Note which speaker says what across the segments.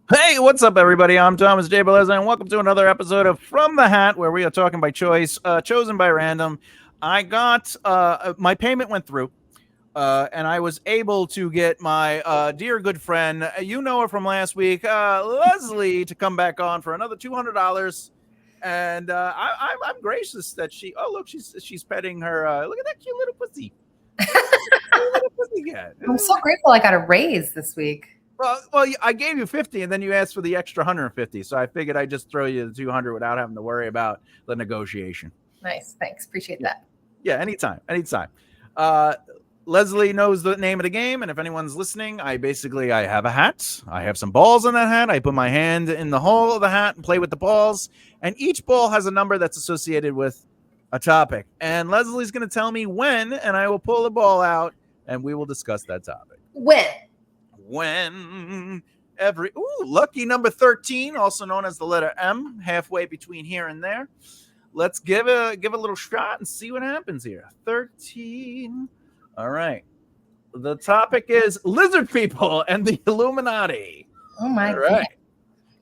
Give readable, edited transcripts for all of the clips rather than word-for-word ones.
Speaker 1: Hey, what's up, everybody? I'm Thomas J. Bellezza, and welcome to another episode of From the Hat, where we are talking by choice, chosen by random. I got my payment went through, and I was able to get my dear good friend, you know her from last week, Lesley, to come back on for another $200. And I'm gracious that she. Oh, look, she's petting her. Look at that cute little pussy. Cute little pussy cat.
Speaker 2: I'm so grateful I got a raise this week.
Speaker 1: Well, I gave you 50, and then you asked for the extra 150. So I figured I'd just throw you the 200 without having to worry about the negotiation.
Speaker 2: Nice, thanks, appreciate that.
Speaker 1: Yeah, anytime. Lesley knows the name of the game, and if anyone's listening, I have a hat. I have some balls in that hat. I put my hand in the hole of the hat and play with the balls, and each ball has a number that's associated with a topic. And Lesley's going to tell me when, and I will pull the ball out, and we will discuss that topic. When lucky number 13, also known as the letter M, halfway between here and there. Let's give a little shot and see what happens here. 13. All right. The topic is lizard people and the Illuminati.
Speaker 2: Oh my
Speaker 1: God. Right.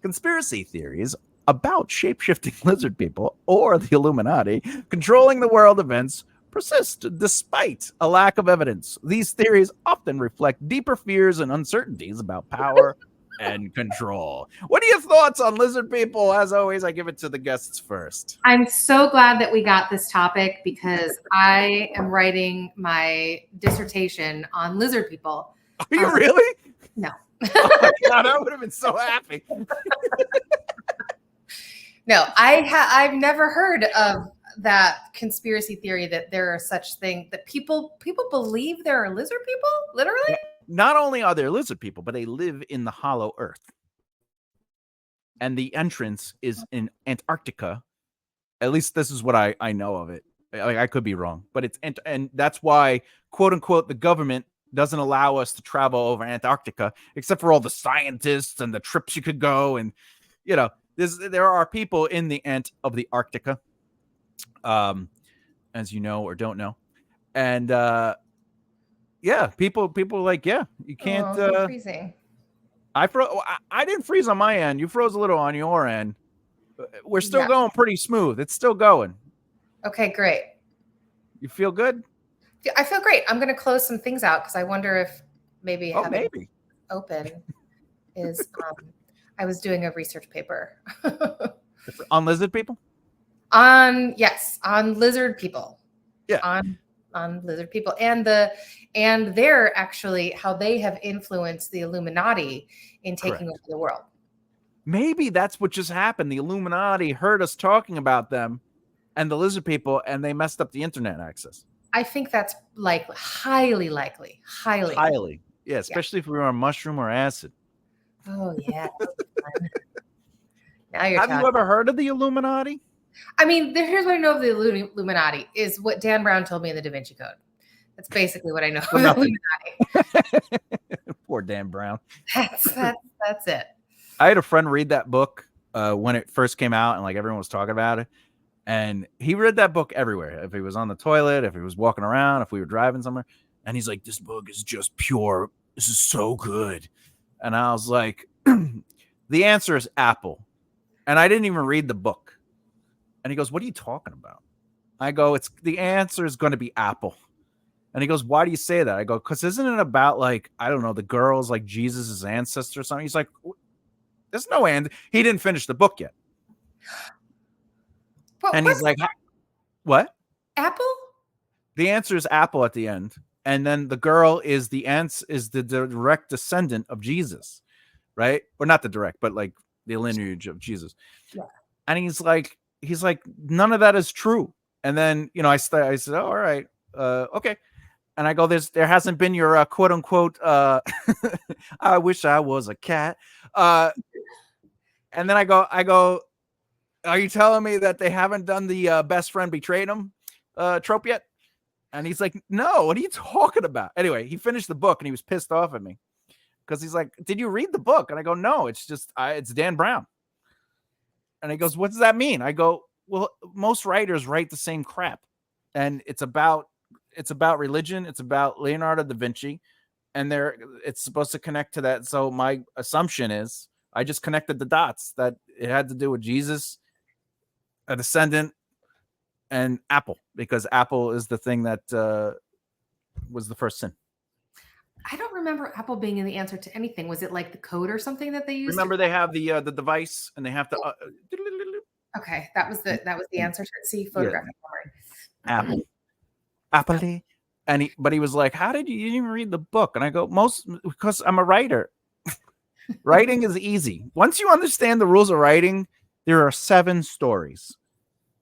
Speaker 1: Conspiracy theories about shape-shifting lizard people or the Illuminati controlling the world events persist despite a lack of evidence. These theories often reflect deeper fears and uncertainties about power and control. What are your thoughts on lizard people? As always, I give it to the guests first.
Speaker 2: I'm so glad that we got this topic because I am writing my dissertation on lizard people.
Speaker 1: Are you really?
Speaker 2: No.
Speaker 1: Oh my God, I would have been so happy.
Speaker 2: No, I've never heard of that conspiracy theory that there are such things that people believe there are lizard people, literally.
Speaker 1: Not only are there lizard people, but they live in the hollow earth, and the entrance is in Antarctica. At least this is what I know of it. I could be wrong, but and that's why, quote unquote, the government doesn't allow us to travel over Antarctica, except for all the scientists and the trips you could go. And there are people in the of the Arctica, as you know or don't know, and people like, you can't.
Speaker 2: Freezing.
Speaker 1: I didn't freeze on my end. You froze a little on your end. We're still going pretty smooth. It's still going.
Speaker 2: Okay, great.
Speaker 1: You feel good?
Speaker 2: I feel great. I'm going to close some things out because I wonder if maybe open is. I was doing a research paper
Speaker 1: on lizard people.
Speaker 2: On lizard people.
Speaker 1: Yeah.
Speaker 2: On lizard people and they're actually how they have influenced the Illuminati in taking over the world.
Speaker 1: Maybe that's what just happened. The Illuminati heard us talking about them and the lizard people, and they messed up the internet access.
Speaker 2: I think that's highly likely. Highly.
Speaker 1: Yeah, especially if we were on mushroom or acid.
Speaker 2: Oh yeah. Now you're
Speaker 1: Have you ever heard of the Illuminati?
Speaker 2: I mean, here's what I know of the Illuminati is what Dan Brown told me in the Da Vinci Code. That's basically what I know of the Illuminati.
Speaker 1: Poor Dan Brown.
Speaker 2: That's it.
Speaker 1: I had a friend read that book when it first came out, and everyone was talking about it. And he read that book everywhere. If he was on the toilet, if he was walking around, if we were driving somewhere, and he's like, "This book is just pure. This is so good." And I was like, "The answer is Apple." And I didn't even read the book. And he goes, "What are you talking about?" I go, the answer is going to be Apple. And he goes, "Why do you say that?" I go, "Because isn't it about I don't know, the girls Jesus' ancestor or something?" He's like, "There's no end." He didn't finish the book yet. And he's like, "What?
Speaker 2: Apple?"
Speaker 1: The answer is Apple at the end. And then the girl is the direct descendant of Jesus, right? Or not the direct, but the lineage of Jesus.
Speaker 2: Yeah.
Speaker 1: And he's like, none of that is true. And then, I said, "Oh, all right. Okay." And I go, there hasn't been your quote unquote, I wish I was a cat. And then I go, "Are you telling me that they haven't done the best friend betrayed him trope yet?" And he's like, "No, what are you talking about?" Anyway, he finished the book and he was pissed off at me because he's like, "Did you read the book?" And I go, "No, it's just, it's Dan Brown." And he goes, "What does that mean?" I go, "Well, most writers write the same crap, and it's about religion. It's about Leonardo da Vinci, and it's supposed to connect to that. So my assumption is, I just connected the dots that it had to do with Jesus, a descendant, and Apple, because Apple is the thing that was the first sin.
Speaker 2: I don't remember Apple being in the answer to anything. Was it like the code or something that they used?
Speaker 1: Remember, they have the device, and they have to.
Speaker 2: Okay, that was the answer to it. See, photographic
Speaker 1: memory. Apple. And he was like, "How did you didn't even read the book?" And I go, because I'm a writer. Writing is easy. Once you understand the rules of writing, there are 7 stories.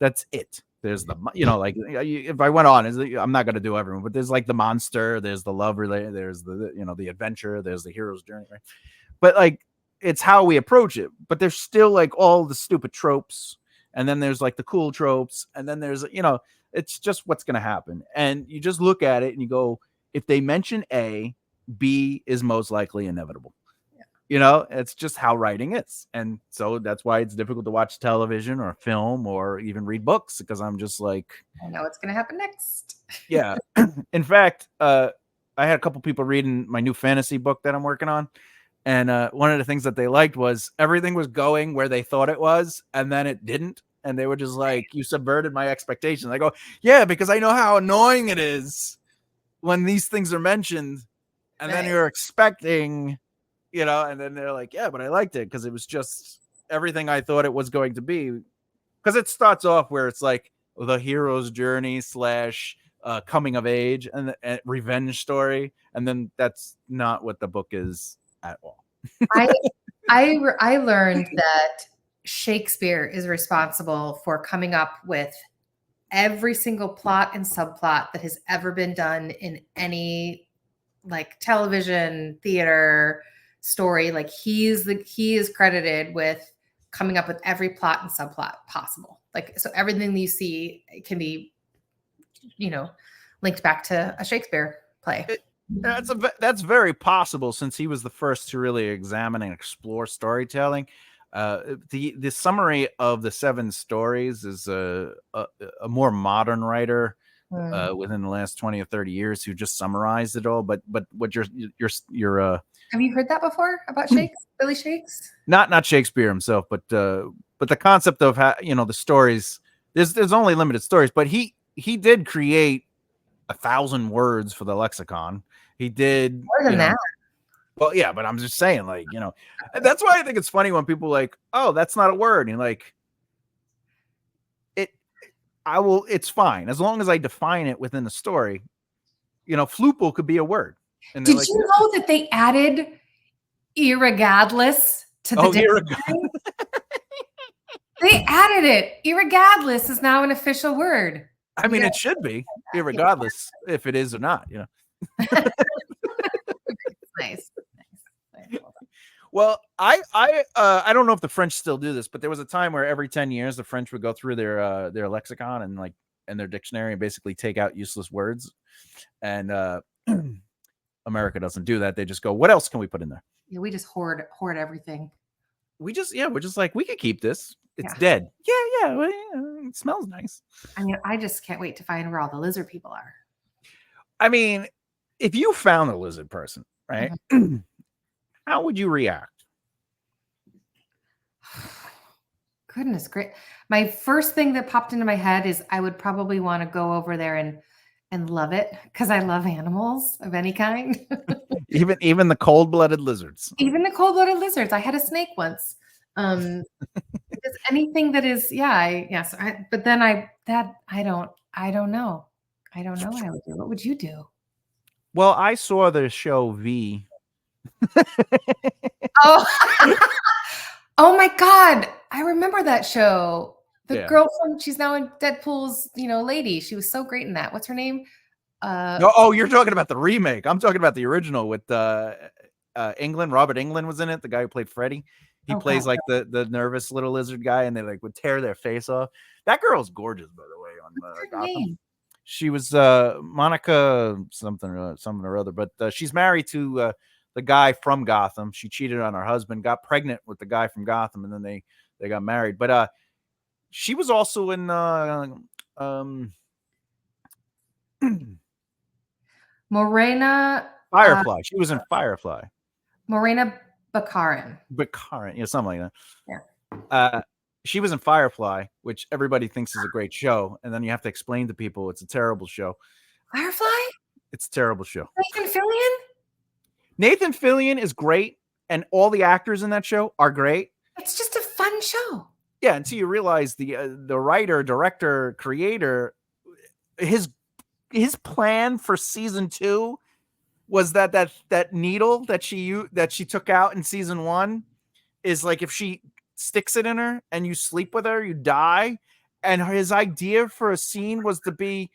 Speaker 1: That's it. There's the, like, if I went on, I'm not going to do everyone, but there's like the monster, there's the love related, there's the, the adventure, there's the hero's journey, right? But like, it's how we approach it. But there's still like all the stupid tropes, and then there's like the cool tropes, and then there's, it's just what's going to happen. And you just look at it and you go, if they mention A, B is most likely inevitable. It's just how writing is. And so that's why it's difficult to watch television or film or even read books, because I'm just like,
Speaker 2: I know what's going to happen next.
Speaker 1: Yeah. In fact, I had a couple people reading my new fantasy book that I'm working on. And one of the things that they liked was everything was going where they thought it was, and then it didn't. And they were just like, you subverted my expectations. I go, yeah, because I know how annoying it is when these things are mentioned, and then you're expecting, and then they're like, yeah, but I liked it because it was just everything I thought it was going to be. Because it starts off where it's like the hero's journey / coming of age and revenge story, and then that's not what the book is at all.
Speaker 2: I learned that Shakespeare is responsible for coming up with every single plot and subplot that has ever been done in any like television, theater story. Like he is credited with coming up with every plot and subplot possible. Like, so everything that you see can be, linked back to a Shakespeare play.
Speaker 1: That's very possible, since he was the first to really examine and explore storytelling. The summary of the 7 stories is a more modern writer within the last 20 or 30 years who just summarized it all. But what you're
Speaker 2: have you heard that before about Shakes, Billy Shakes?
Speaker 1: Not Shakespeare himself, but the concept of how, the stories. There's only limited stories, but he did create 1,000 words for the lexicon. He did
Speaker 2: more than that.
Speaker 1: Well, yeah, but I'm just saying, like, that's why I think it's funny when people like, oh, that's not a word. And like, it's fine as long as I define it within the story. Floople could be a word. And
Speaker 2: did you know that they added irregardless to the dictionary? They added it. Irregardless is now an official word.
Speaker 1: I mean, it should be irregardless if it is or not.
Speaker 2: Nice.
Speaker 1: Well, I don't know if the French still do this, but there was a time where every 10 years the French would go through their lexicon and their dictionary and basically take out useless words. And America doesn't do that. They just go, what else can we put in there?
Speaker 2: Yeah, we just hoard everything.
Speaker 1: We're just like, we could keep this. It's dead. Yeah. Well, it smells nice.
Speaker 2: I mean, I just can't wait to find where all the lizard people are.
Speaker 1: I mean, if you found a lizard person, right? Mm-hmm. How would you react?
Speaker 2: Goodness, great. My first thing that popped into my head is I would probably want to go over there and love it, because I love animals of any kind.
Speaker 1: even the cold-blooded lizards.
Speaker 2: Even the cold-blooded lizards. I had a snake once. Because anything that is, but then I don't know. I don't know what I would do. What would you do?
Speaker 1: Well, I saw the show V.
Speaker 2: Oh my God. I remember that show. The girl she's now in Deadpool's, lady. She was so great in that. What's her name?
Speaker 1: You're talking about the remake. I'm talking about the original with England. Robert England was in it. The guy who played Freddy. He plays like the nervous little lizard guy, and they like would tear their face off. That girl's gorgeous, by the way. On Gotham. Name? She was Monica something or other, but she's married to the guy from Gotham. She cheated on her husband, got pregnant with the guy from Gotham, and then they got married. But she was also in
Speaker 2: Morena
Speaker 1: Firefly. She was in Firefly.
Speaker 2: Morena Bakarin.
Speaker 1: Bakarin, something like that.
Speaker 2: Yeah.
Speaker 1: She was in Firefly, which everybody thinks is a great show, and then you have to explain to people it's a terrible show.
Speaker 2: Firefly?
Speaker 1: It's a terrible show.
Speaker 2: Nathan Fillion?
Speaker 1: Nathan Fillion is great, and all the actors in that show are great.
Speaker 2: It's just a fun show.
Speaker 1: Yeah, until you realize the writer, director, creator, his plan for season 2 was that needle that she took out in season 1 is like, if she sticks it in her and you sleep with her, you die. And his idea for a scene was to be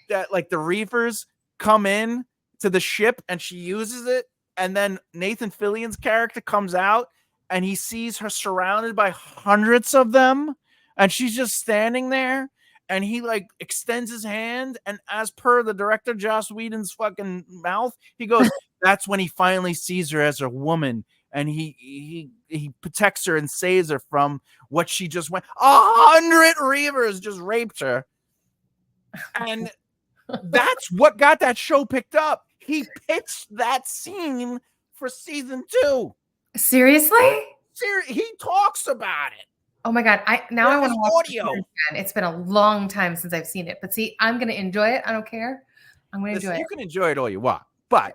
Speaker 1: that, like, the reefers come in to the ship and she uses it, and then Nathan Fillion's character comes out and he sees her surrounded by hundreds of them, and she's just standing there, and he like extends his hand, and as per the director Joss Whedon's fucking mouth, he goes, that's when he finally sees her as a woman, and he protects her and saves her from what she just went. 100 reavers just raped her, and that's what got that show picked up. He pitched that scene for season 2.
Speaker 2: Seriously?
Speaker 1: He talks about it.
Speaker 2: Oh my God. I want to watch
Speaker 1: audio.
Speaker 2: It again. It's been a long time since I've seen it, but see, I'm going to enjoy it. I don't care. I'm going to enjoy it.
Speaker 1: You can enjoy it all you want, but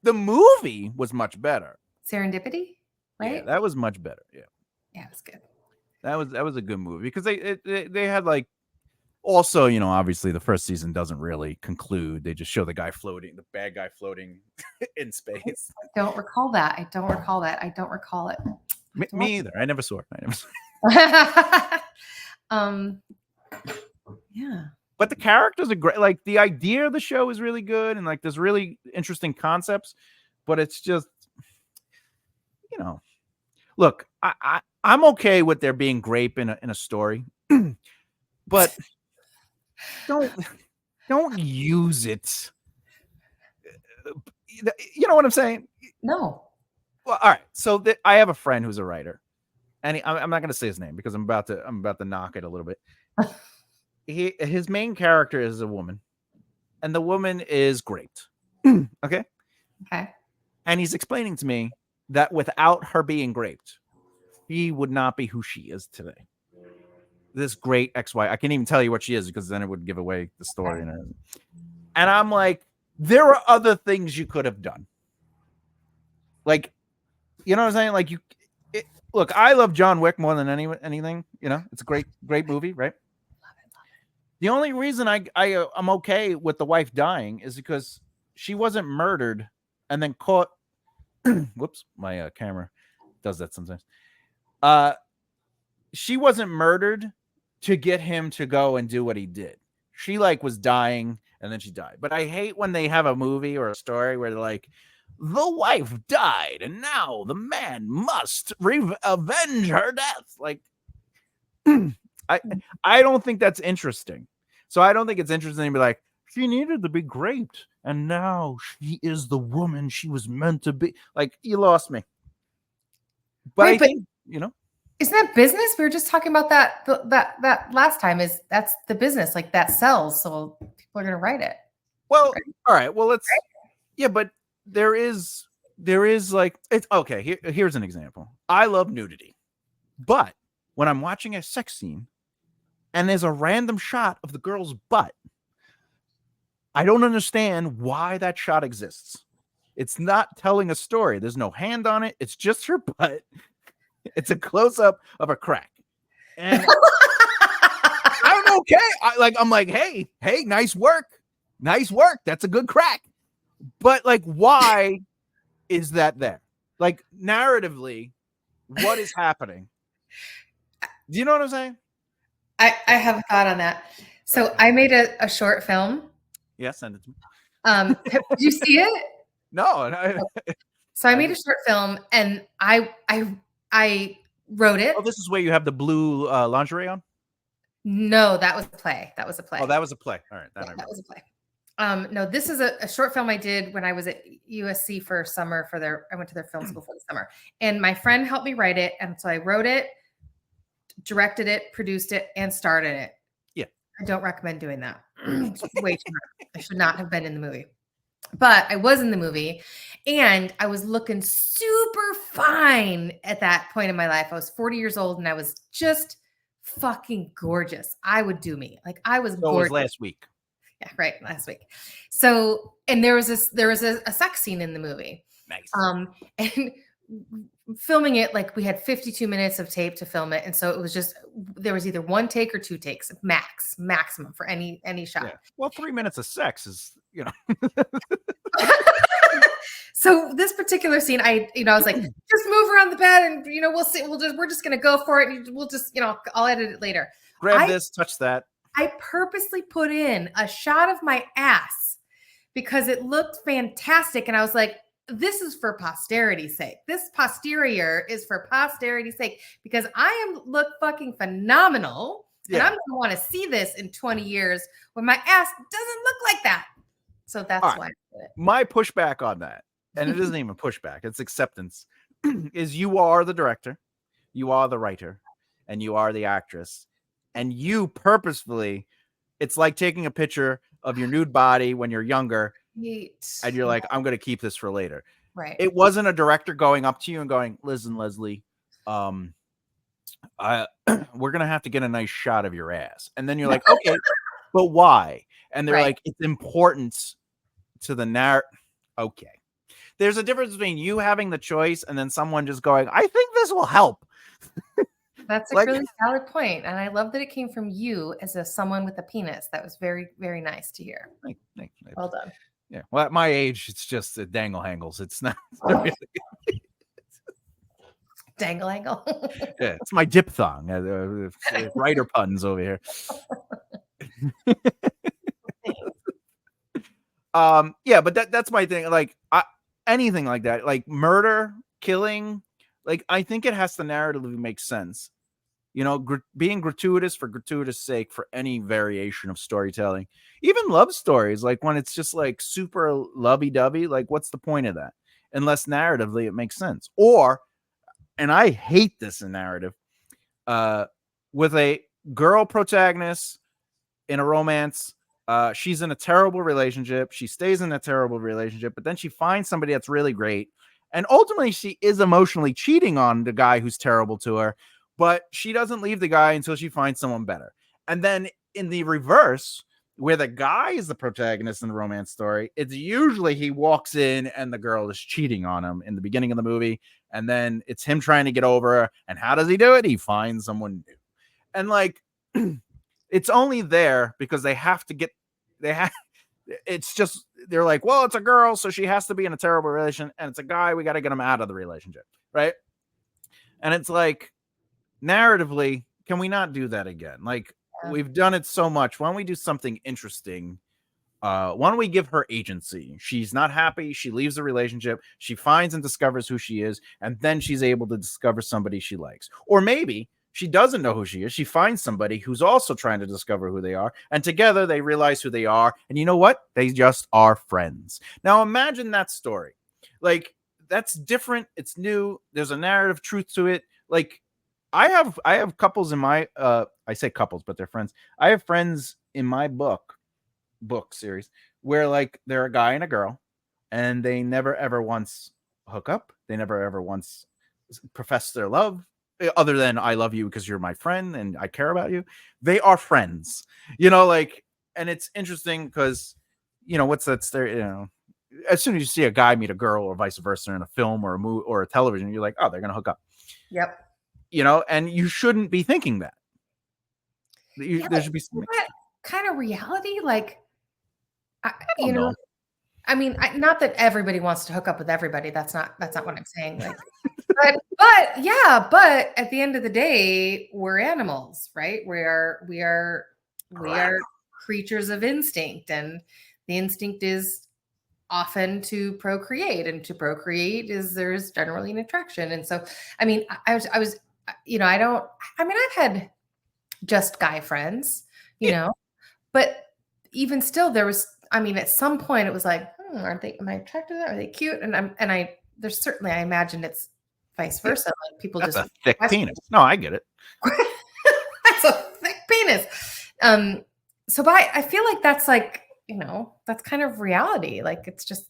Speaker 1: the movie was much better.
Speaker 2: Serendipity, right?
Speaker 1: Yeah, that was much better. Yeah.
Speaker 2: Yeah, it was good.
Speaker 1: That was a good movie, because they had, like, also, obviously the first season doesn't really conclude. They just show the bad guy floating in space.
Speaker 2: I don't recall that. I don't recall it.
Speaker 1: Me either. I never saw it.
Speaker 2: Yeah.
Speaker 1: But the characters are great. Like, the idea of the show is really good, and like there's really interesting concepts, but it's just, look, I'm okay with there being grape in a story, but don't use it. You know what I'm saying?
Speaker 2: No.
Speaker 1: Well, all right. So I have a friend who's a writer, and I'm not going to say his name because I'm about to knock it a little bit. His main character is a woman, and the woman is great. Okay. And he's explaining to me that without her being raped, he would not be who she is today. This great ex-wife. I can't even tell you what she is, because then it would give away the story. And I'm like, there are other things you could have done. Like, you know what I'm saying? Like, look, I love John Wick more than anything. It's a great movie, right?
Speaker 2: Love it.
Speaker 1: The only reason I'm okay with the wife dying is because she wasn't murdered and then caught. Whoops, my camera does that sometimes. She wasn't murdered to get him to go and do what he did. She was dying and then she died. But I hate when they have a movie or a story where they're like, the wife died and now the man must avenge her death. Like, I don't think that's interesting. So I don't think it's interesting to be like, she needed to be raped and now she is the woman she was meant to be. Like, you lost me. But I think,
Speaker 2: isn't that business? We were just talking about that last time. That's the business, like, that sells, so people are going to write it.
Speaker 1: Well, right? All right. Well, let's. Right? Yeah, but there is like, it's okay. Here's an example. I love nudity, but when I'm watching a sex scene and there's a random shot of the girl's butt, I don't understand why that shot exists. It's not telling a story. There's no hand on it. It's just her butt. It's a close-up of a crack. And I'm okay. I'm like, hey, nice work. That's a good crack. But like, why is that there? Like, narratively, what is happening? Do you know what I'm saying?
Speaker 2: I have a thought on that. So I made a short film.
Speaker 1: Yeah, send it to me.
Speaker 2: Did you see it?
Speaker 1: No.
Speaker 2: So I made a short film, and I wrote it.
Speaker 1: Oh, this is where you have the blue lingerie on?
Speaker 2: No, that was a play.
Speaker 1: Oh, that was a play. All right.
Speaker 2: That was a play. No, this is a short film I did when I was at USC for summer I went to their film school for the summer, and my friend helped me write it. And so I wrote it, directed it, produced it, and started it.
Speaker 1: Yeah.
Speaker 2: I don't recommend doing that. Way too much. I should not have been in the movie. But I was in the movie and I was looking super fine at that point in my life. I was 40 years old and I was just fucking gorgeous. I would do me. Like I was
Speaker 1: So it was
Speaker 2: gorgeous.
Speaker 1: last week.
Speaker 2: Yeah, right. Last week. So, and there was a sex scene in the movie.
Speaker 1: Nice.
Speaker 2: And filming it, like we had 52 minutes of tape to film it. And so it was just, there was either one take or two takes, maximum for any shot.
Speaker 1: Yeah. Well, 3 minutes of sex is, you know.
Speaker 2: So this particular scene, I was like, just move around the bed and, we'll see. We're just going to go for it. And we'll just, I'll edit it later.
Speaker 1: Grab this, touch that.
Speaker 2: I purposely put in a shot of my ass because it looked fantastic. And I was like, this is for posterity's sake. This posterior is for posterity's sake because I look fucking phenomenal. Yeah. And I'm going to want to see this in 20 years when my ass doesn't look like that. So that's why I did it.
Speaker 1: My pushback on that, and it isn't even pushback, it's acceptance, is you are the director, you are the writer, and you are the actress. And you purposefully, it's like taking a picture of your nude body when you're younger, and you're like, I'm going to keep this for later.
Speaker 2: Right.
Speaker 1: It wasn't a director going up to you and going, listen, Lesley, we're going to have to get a nice shot of your ass. And then you're like, okay, but why? And they're like, it's important to the narrative. Okay. There's a difference between you having the choice and then someone just going, I think this will help.
Speaker 2: That's a really valid point. And I love that it came from you as someone with a penis. That was very, very nice to hear.
Speaker 1: Thanks.
Speaker 2: Well done.
Speaker 1: Yeah. Well, at my age, it's just a dangle hangles. It's not really...
Speaker 2: Dangle angle.
Speaker 1: Yeah, it's my diphthong. Writer puns over here. Yeah, but that's my thing. Like anything like that, like murder, killing, like I think it has to narratively make sense. Being gratuitous for gratuitous sake for any variation of storytelling, even love stories, like when it's just like super lovey-dovey, like what's the point of that? Unless narratively it makes sense. Or, and I hate this in narrative, with a girl protagonist in a romance, she's in a terrible relationship. She stays in a terrible relationship, but then she finds somebody that's really great. And ultimately she is emotionally cheating on the guy who's terrible to her, but she doesn't leave the guy until she finds someone better. And then in the reverse, where the guy is the protagonist in the romance story, it's usually he walks in and the girl is cheating on him in the beginning of the movie. And then it's him trying to get over her. And how does he do it? He finds someone new. And like, it's only there because it's just, they're like, well, it's a girl, so she has to be in a terrible relation, and it's a guy, we got to get him out of the relationship, right? And it's like, narratively, can we not do that again? Like, we've done it so much. Why don't we do something interesting? Why don't we give her agency? She's not happy. She leaves the relationship. She finds and discovers who she is, and then she's able to discover somebody she likes. Or maybe she doesn't know who she is. She finds somebody who's also trying to discover who they are. And together they realize who they are. And you know what? They just are friends. Now imagine that story. Like, that's different. It's new. There's a narrative truth to it. Like, I have couples in my, I say couples, but they're friends. I have friends in my book series where like they're a guy and a girl and they never ever once hook up. They never ever once profess their love. Other than I love you because you're my friend and I care about you. They are friends, like, and it's interesting because, what's that story, as soon as you see a guy meet a girl or vice versa in a film or a movie or a television, you're like, oh, they're going to hook up.
Speaker 2: Yep.
Speaker 1: And you shouldn't be thinking that. There should be some
Speaker 2: kind of reality. Like, I mean, not that everybody wants to hook up with everybody. That's not what I'm saying. Like, but at the end of the day, we're animals, right? We are creatures of instinct, and the instinct is often to procreate, and to procreate there's generally an attraction. And so, I mean, I've had just guy friends, but even still there was, at some point it was like, am I attracted to them? Are they cute? I imagine it's vice versa. Like people
Speaker 1: That's
Speaker 2: just
Speaker 1: a thick penis. No, I get it.
Speaker 2: That's a thick penis. But I feel like that's like, that's kind of reality. Like, it's just.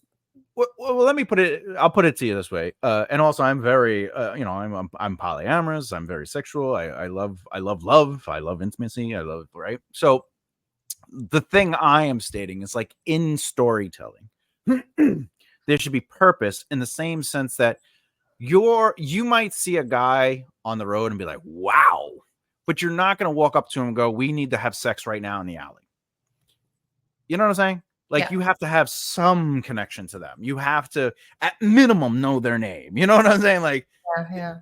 Speaker 1: Well, let me put it. I'll put it to you this way. And also, I'm very, I'm polyamorous. I'm very sexual. I love love. I love intimacy. I love, right. So the thing I am stating is, like, in storytelling, there should be purpose, in the same sense that you might see a guy on the road and be like, wow, but you're not going to walk up to him and go, we need to have sex right now in the alley. You know what I'm saying? Like, you have to have some connection to them. You have to, at minimum, know their name. You know what I'm saying? Like,
Speaker 2: Yeah.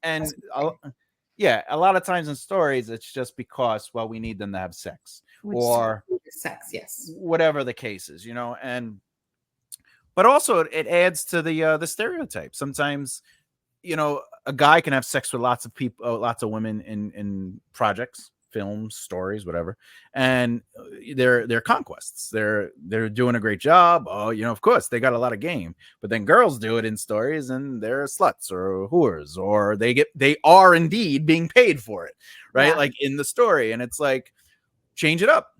Speaker 1: And a lot of times in stories, it's just because, well, we need them to have sex, or
Speaker 2: sex, yes,
Speaker 1: whatever the case is, but also it adds to the stereotype. Sometimes, a guy can have sex with lots of people, lots of women in projects, films, stories, whatever, and they're conquests. They're doing a great job. Oh, of course they got a lot of game. But then girls do it in stories, and they're sluts or whores, or they are indeed being paid for it, right? Like in the story, and it's like, change it up.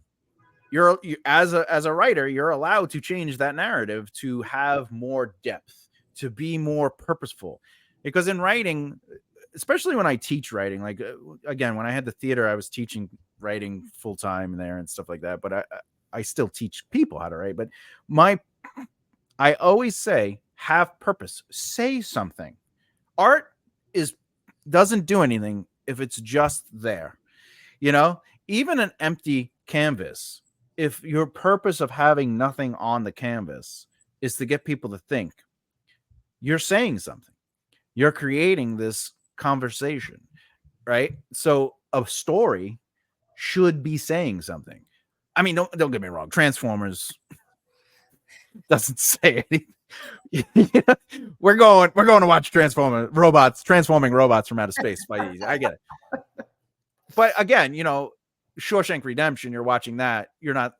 Speaker 1: You as a writer, you're allowed to change that narrative to have more depth, to be more purposeful, because in writing, especially when I teach writing, like, again, when I had the theater, I was teaching writing full time there and stuff like that. But I still teach people how to write. But I always say, have purpose, say something. Art doesn't do anything if it's just there. Even an empty canvas, if your purpose of having nothing on the canvas is to get people to think, you're saying something. You're creating this conversation, right? So a story should be saying something. I mean, don't get me wrong. Transformers doesn't say anything. We're going to watch transforming robots from outer space. I get it. But again, Shawshank Redemption, you're watching that. You're not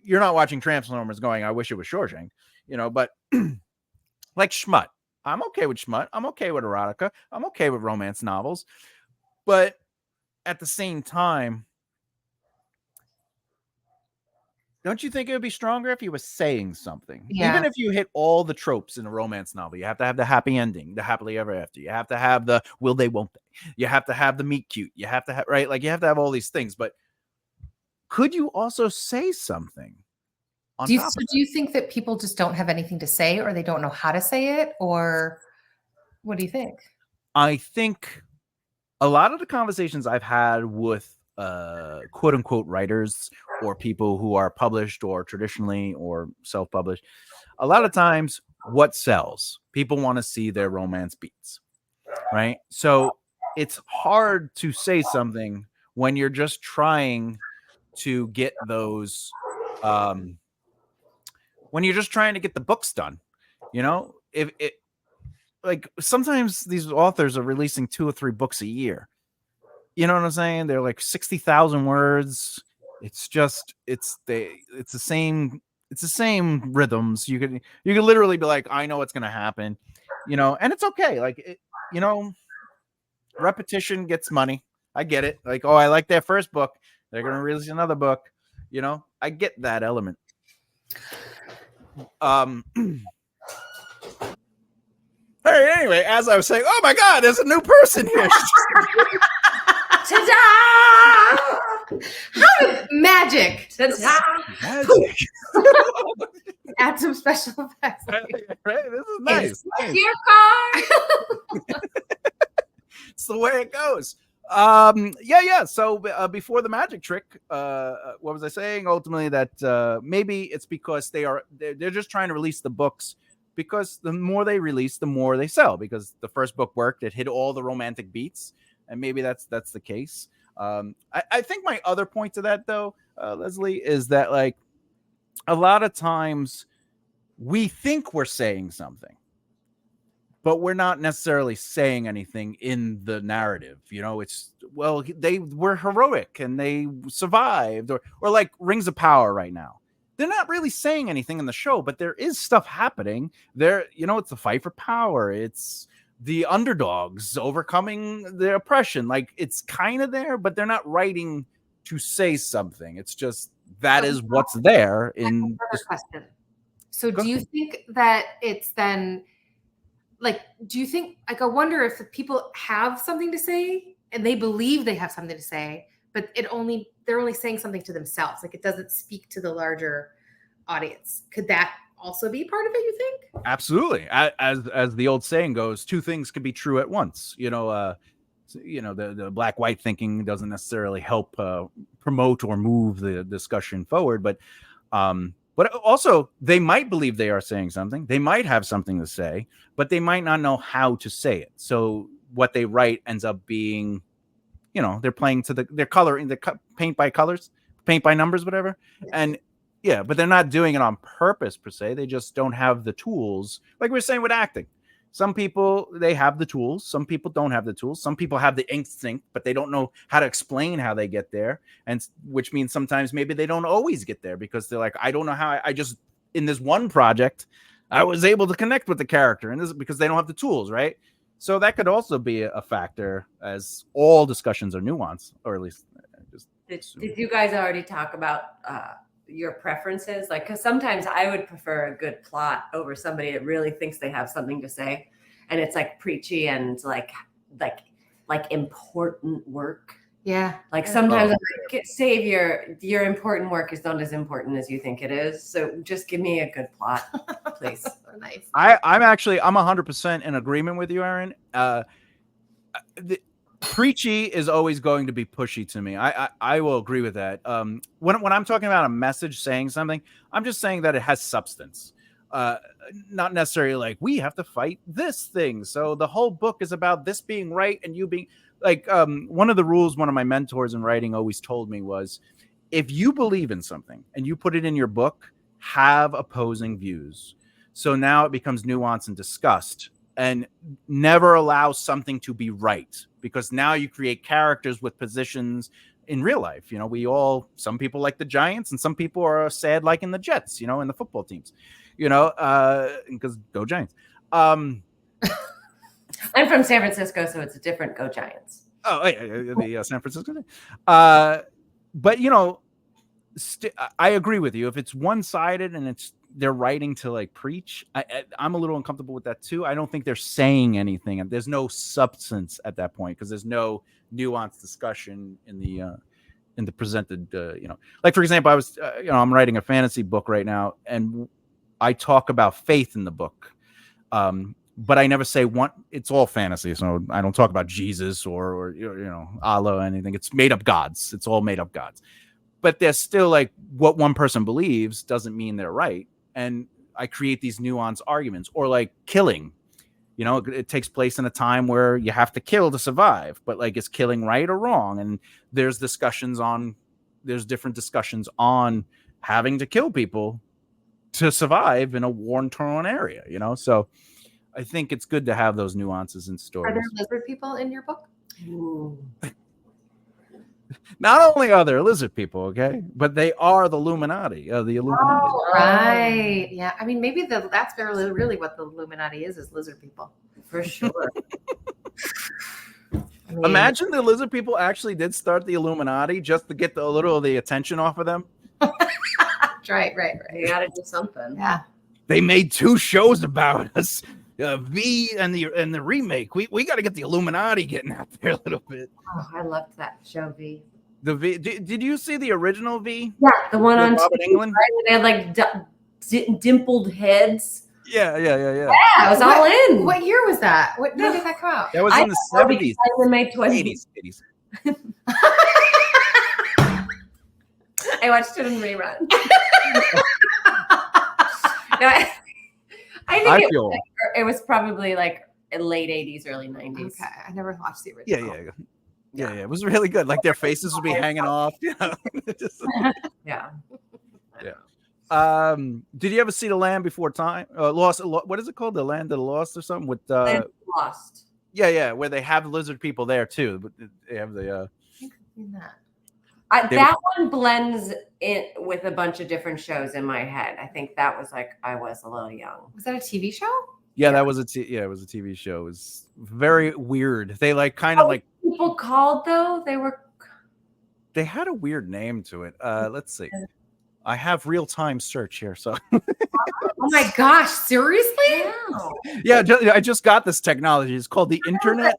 Speaker 1: watching Transformers going, I wish it was Shawshank, but like Schmut. I'm okay with Schmut. I'm okay with erotica. I'm okay with romance novels. But at the same time, don't you think it would be stronger if you were saying something?
Speaker 2: Yeah.
Speaker 1: Even if you hit all the tropes in a romance novel, you have to have the happy ending, the happily ever after. You have to have the will they, won't they. You have to have the meet cute. You have to have, right? Like, you have to have all these things. But could you also say something?
Speaker 2: Do you think that people just don't have anything to say, or they don't know how to say it, or what do you think?
Speaker 1: I think a lot of the conversations I've had with quote unquote writers, or people who are published or traditionally or self-published, a lot of times what sells, people want to see their romance beats, right? So it's hard to say something when you're just trying to get those when you're just trying to get the books done. If it, like, sometimes these authors are releasing 2 or 3 books a year. You know what I'm saying? They're like 60,000 words. It's the same rhythms. You could literally be like, I know what's going to happen, and it's okay. Like, repetition gets money. I get it. Like, oh, I like their first book, they're going to release another book. I get that element. Hey, anyway, as I was saying, oh my God, there's a new person here.
Speaker 2: Ta-da! Magic.
Speaker 1: Magic.
Speaker 2: Add some special effects.
Speaker 1: Right? This is nice.
Speaker 2: Your car.
Speaker 1: It's the way it goes. Yeah. So before the magic trick, what was I saying? Ultimately, that maybe it's because they're just trying to release the books, because the more they release, the more they sell, because the first book worked. It hit all the romantic beats, and maybe that's the case. I think my other point to that, though, Lesley, is that, like, a lot of times we think we're saying something, but we're not necessarily saying anything in the narrative. It's, well, they were heroic and they survived, or like Rings of Power right now. They're not really saying anything in the show, but there is stuff happening there. It's the fight for power. It's the underdogs overcoming the oppression. Like, it's kind of there, but they're not writing to say something. It's just that is what's there in
Speaker 2: another question. So do you think that it's then like, do you think, like, I wonder if people have something to say and they believe they have something to say, but they're only saying something to themselves. Like, it doesn't speak to the larger audience. Could that also be part of it, you think?
Speaker 1: Absolutely. As the old saying goes, two things can be true at once. The black-white thinking doesn't necessarily help promote or move the discussion forward, but also they might believe they are saying something. They might have something to say, but they might not know how to say it. So what they write ends up being, they're playing to they're coloring, the paint by colors, paint by numbers, whatever. And yeah, but they're not doing it on purpose per se. They just don't have the tools. Like we're saying with acting. Some people, they have the tools. Some people don't have the tools. Some people have the instinct, but they don't know how to explain how they get there. And which means sometimes maybe they don't always get there because they're like, I don't know how I just, in this one project, I was able to connect with the character. And this is because they don't have the tools, right? So that could also be a factor, as all discussions are nuanced, or at least
Speaker 3: did you guys already talk about your preferences? Like, because sometimes I would prefer a good plot over somebody that really thinks they have something to say, and it's like preachy and like important work.
Speaker 2: Yeah.
Speaker 3: Like sometimes I'm like, save your important work is not as important as you think it is. So just give me a good plot, please.
Speaker 2: Nice.
Speaker 1: I'm 100% in agreement with you, Erinn. Preachy is always going to be pushy to me. I will agree with that. When I'm talking about a message saying something, I'm just saying that it has substance. Not necessarily like we have to fight this thing. So the whole book is about this being right and you being like, one of the rules one of my mentors in writing always told me was, if you believe in something and you put it in your book, have opposing views. So now it becomes nuance and discussed, and never allow something to be right, because now you create characters with positions in real life. Some people like the Giants and some people are sad like in the Jets, in the football teams, because go Giants. I'm
Speaker 3: from San Francisco, so it's a different go Giants.
Speaker 1: Oh, the San Francisco thing. But I agree with you. If it's one-sided and they're writing to like preach, I'm a little uncomfortable with that too. I don't think they're saying anything, and there's no substance at that point because there's no nuanced discussion in the presented. Like for example, I was I'm writing a fantasy book right now, and I talk about faith in the book, but I never say it's all fantasy, so I don't talk about Jesus or Allah or anything. It's made up gods. It's all made up gods. But there's still like what one person believes doesn't mean they're right. And I create these nuanced arguments, or like killing, it takes place in a time where you have to kill to survive, but like, is killing right or wrong? And there's different discussions on having to kill people to survive in a war-torn area, So I think it's good to have those nuances in stories.
Speaker 2: Are there lizard people in your book?
Speaker 3: Ooh.
Speaker 1: Not only are there lizard people, okay, but they are the Illuminati. The Illuminati.
Speaker 2: Oh, right. Yeah. I mean, maybe that's really what the Illuminati is lizard people.
Speaker 3: For sure.
Speaker 1: Imagine the lizard people actually did start the Illuminati just to get a little of the attention off of them.
Speaker 2: Right.
Speaker 3: You got to do something.
Speaker 2: Yeah.
Speaker 1: They made 2 shows about us. V and the remake. We got to get the Illuminati getting out there a little bit.
Speaker 3: Oh, I loved that show, V.
Speaker 1: The V. Did you see the original V?
Speaker 3: Yeah, the one on
Speaker 1: Robert Englund.
Speaker 3: Right? They had like dimpled heads.
Speaker 1: Yeah.
Speaker 3: Yeah, I was all in.
Speaker 2: What year was that? When did that come out?
Speaker 1: That was in the 70s.
Speaker 3: In my 20s.
Speaker 1: 80s.
Speaker 3: I watched it in rerun. I think it was probably like late 80s, early 90s.
Speaker 2: Okay, I never watched the original.
Speaker 1: Yeah. It was really good. Like their faces would be hanging off.
Speaker 3: Yeah.
Speaker 1: Did you ever see The Land Before Time? Lost. What is it called? The Land of the Lost or something? With
Speaker 3: Lost.
Speaker 1: Yeah, where they have lizard people there too. But they have the.
Speaker 3: That one blends in with a bunch of different shows in my head. I think that was like I was a little young.
Speaker 2: Was that a TV show?
Speaker 1: Yeah, that was it was a TV show. It was very weird. They like kind of like
Speaker 3: people called though. They were
Speaker 1: They had a weird name to it. Let's see. I have real-time search here, so
Speaker 2: Oh my gosh, seriously?
Speaker 3: Wow.
Speaker 1: yeah, I just got this technology. It's called the internet.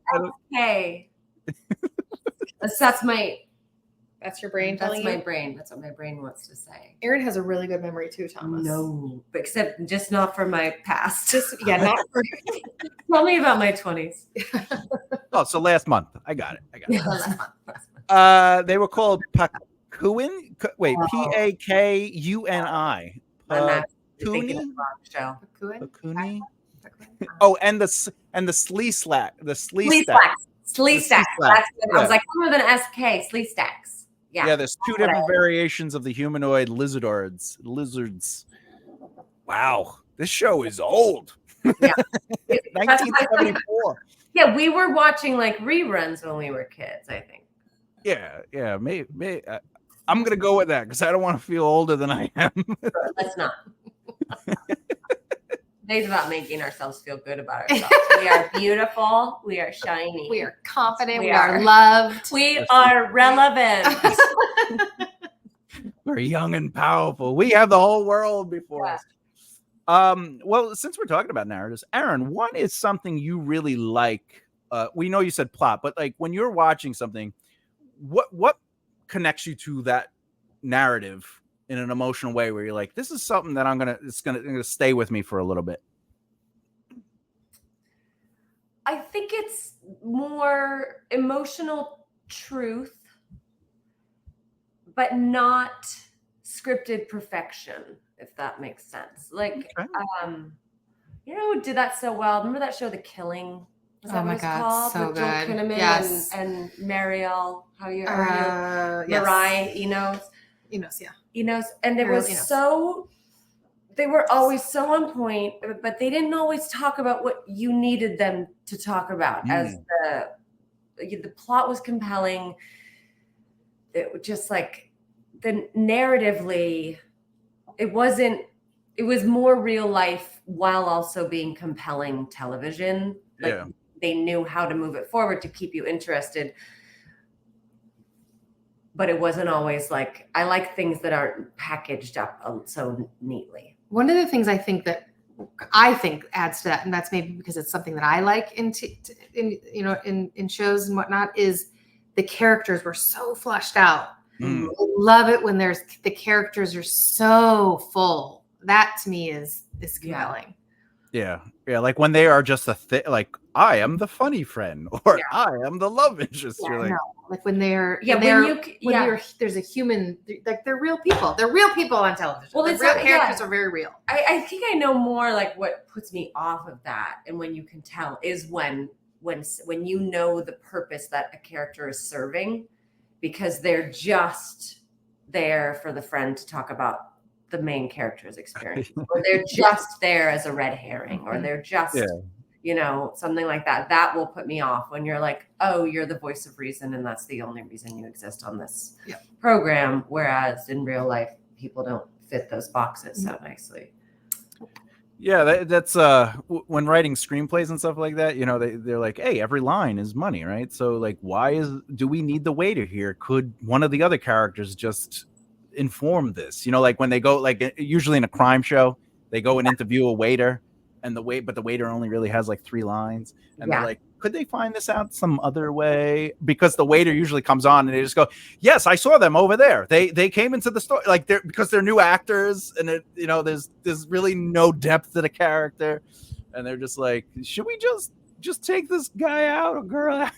Speaker 3: Hey. That's my
Speaker 2: That's your brain
Speaker 3: that's
Speaker 2: telling
Speaker 3: my
Speaker 2: you?
Speaker 3: brain. That's what my brain wants to say.
Speaker 2: Erinn has a really good memory too, Thomas.
Speaker 3: No, but except just not for my past.
Speaker 2: Just yeah, not for
Speaker 3: Tell me about my 20s.
Speaker 1: Oh, so last month. I got it.
Speaker 2: last month.
Speaker 1: They were called Pakuin. Wait,
Speaker 3: Oh.
Speaker 1: Pakuni.
Speaker 3: I'm actually thinking of the wrong show.
Speaker 1: Pakuni. Oh, and the Slee Slack. The Slee Stack.
Speaker 3: Slee Stacks. That's good. I was like, more than SK. Slee Stacks. Yeah.
Speaker 1: Yeah, there's 2 different variations of the humanoid lizards. Wow, this show is old.
Speaker 3: Yeah.
Speaker 1: 1974.
Speaker 3: Yeah, we were watching like reruns when we were kids, I think.
Speaker 1: Yeah, maybe I'm gonna go with that because I don't want to feel older than I am.
Speaker 3: Let's not. Today's about making ourselves feel good about ourselves. We are beautiful. We are shiny.
Speaker 2: We are confident.
Speaker 3: We
Speaker 2: We are
Speaker 3: are.
Speaker 2: loved.
Speaker 3: We are relevant.
Speaker 1: We're young and powerful. We have the whole world before us. Well, since we're talking about narratives, Erinn, what is something you really like? We know you said plot, but like when you're watching something, what connects you to that narrative in an emotional way where you're like, this is something that it's gonna stay with me for a little bit?
Speaker 3: I think it's more emotional truth, but not scripted perfection, if that makes sense. Like, did that so well. Remember that show, The Killing? Is that what it's called?
Speaker 2: So
Speaker 3: with Joel
Speaker 2: good.
Speaker 3: Kinnaman
Speaker 2: Yes.
Speaker 3: and Marielle. How you?
Speaker 2: Yes.
Speaker 3: Mariah Enos.
Speaker 2: Enos, yeah.
Speaker 3: Enos, and it was
Speaker 2: Enos.
Speaker 3: so. They were always so on point, but they didn't always talk about what you needed them to talk about. As the plot was compelling, it was just like the narratively, it wasn't. It was more real life while also being compelling television. Like they knew how to move it forward to keep you interested. But it wasn't always like, I like things that aren't packaged up so neatly.
Speaker 2: One of the things I think adds to that, and that's maybe because it's something that I like in shows and whatnot, is the characters were so fleshed out. I love it when the characters are so full. That to me is compelling.
Speaker 1: Yeah. Like when they are just like, I am the funny friend, or I am the love interest.
Speaker 2: Yeah,
Speaker 1: You're like,
Speaker 2: like when they're there's a human, like they're real people. They're real people on television. Well, the real characters are very real.
Speaker 3: I think I know more like what puts me off of that, and when you can tell is when you know the purpose that a character is serving, because they're just there for the friend to talk about the main character's experience, or they're just there as a red herring, or they're just something like that. That will put me off when you're like, oh, you're the voice of reason and that's the only reason you exist on this program, whereas in real life people don't fit those boxes so nicely.
Speaker 1: That's when writing screenplays and stuff like that, they're like, hey, every line is money, right? So like, do we need the waiter here? Could one of the other characters just inform this? Like when they go, like usually in a crime show, they go and interview a waiter, and the waiter only really has like 3 lines, and they're like, could they find this out some other way? Because the waiter usually comes on and they just go, yes, I saw them over there. They came into the store, like because they're new actors, and there's really no depth to the character, and they're just like, should we just take this guy out or girl out?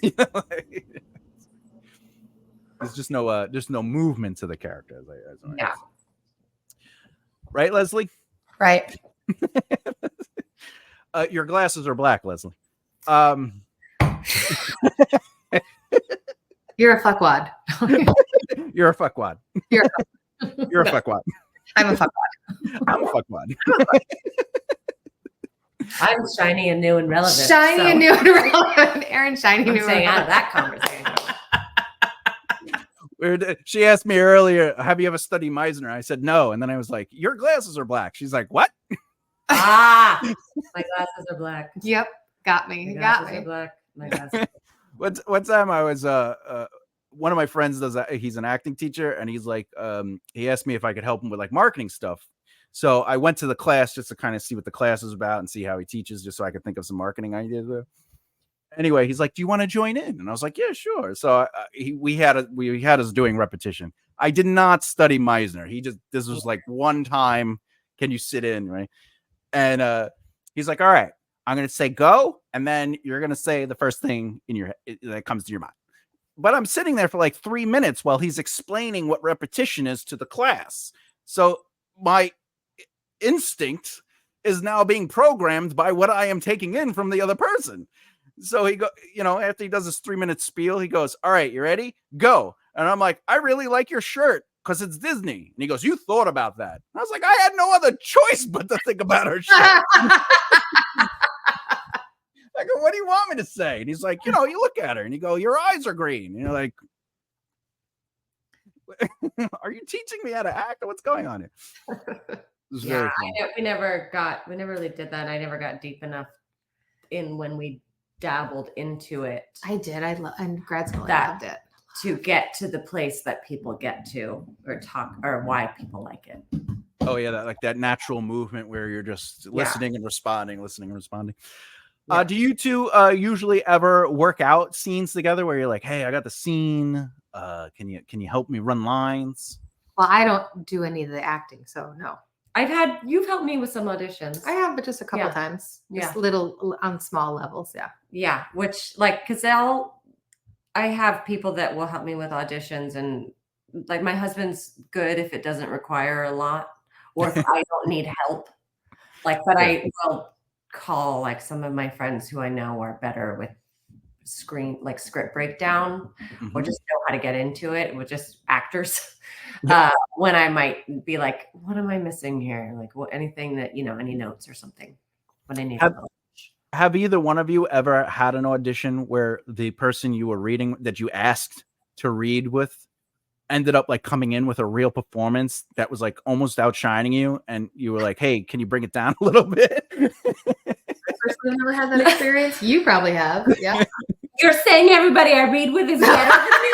Speaker 1: There's just no movement to the character. Right, Lesley?
Speaker 2: Right.
Speaker 1: Your glasses are black, Lesley.
Speaker 2: You're a fuckwad.
Speaker 1: You're a fuckwad. You're a fuckwad.
Speaker 2: I'm a fuckwad.
Speaker 1: I'm a fuckwad.
Speaker 3: I'm shiny and new and relevant.
Speaker 2: And new and relevant. Erinn, shiny, new and relevant.
Speaker 3: Out of that conversation.
Speaker 1: She asked me earlier, have you ever studied Meisner? I said no, and then I was like, your glasses are black. She's like, what?
Speaker 3: My glasses are black.
Speaker 2: Yep, got me.
Speaker 3: My glasses are black. My glasses.
Speaker 1: What time I was one of my friends does that. He's an acting teacher, and he's like, he asked me if I could help him with like marketing stuff. So I went to the class just to kind of see what the class is about and see how he teaches, just so I could think of some marketing ideas there. Anyway, he's like, "Do you want to join in?" And I was like, "Yeah, sure." So we had us doing repetition. I did not study Meisner. This was like one time. Can you sit in, right? And he's like, "All right, I'm going to say go, and then you're going to say the first thing in your head that comes to your mind." But I'm sitting there for like 3 minutes while he's explaining what repetition is to the class. So my instinct is now being programmed by what I am taking in from the other person. So he after he does this 3-minute spiel, he goes, "All right, you ready? Go." And I'm like, "I really like your shirt because it's Disney." And he goes, "You thought about that?" And I was like, "I had no other choice but to think about her shirt." I go, "What do you want me to say?" And he's like, "You look at her and you go, your eyes are green." And you're like, "Are you teaching me how to act or what's going on here?"
Speaker 3: Yeah, we never really did that. I never got deep enough in when we dabbled into it.
Speaker 2: I did. In grad school, I loved it.
Speaker 3: To get to the place that people get to or talk or why people like it.
Speaker 1: Oh yeah, that natural movement where you're just listening and responding.
Speaker 3: Yeah.
Speaker 1: Do you two usually ever work out scenes together where you're like, "Hey, I got the scene. Can you help me run lines?"
Speaker 2: Well, I don't do any of the acting, so no.
Speaker 3: You've helped me with some auditions.
Speaker 2: I have, but just a couple times. Just little on small levels. Yeah.
Speaker 3: Yeah. Which because I have people that will help me with auditions, and like my husband's good if it doesn't require a lot or if I don't need help. But I will call like some of my friends who I know are better with script breakdown or just know how to get into it with just actors. When I might be like, "What am I missing here?" Like anything that, any notes or something. When I need
Speaker 1: Have either one of you ever had an audition where the person you were reading that you asked to read with ended up like coming in with a real performance that was like almost outshining you, and you were like, "Hey, can you bring it down a little bit?"
Speaker 2: I personally never had that experience. You probably have. Yeah.
Speaker 3: You're saying everybody I read with is better than me?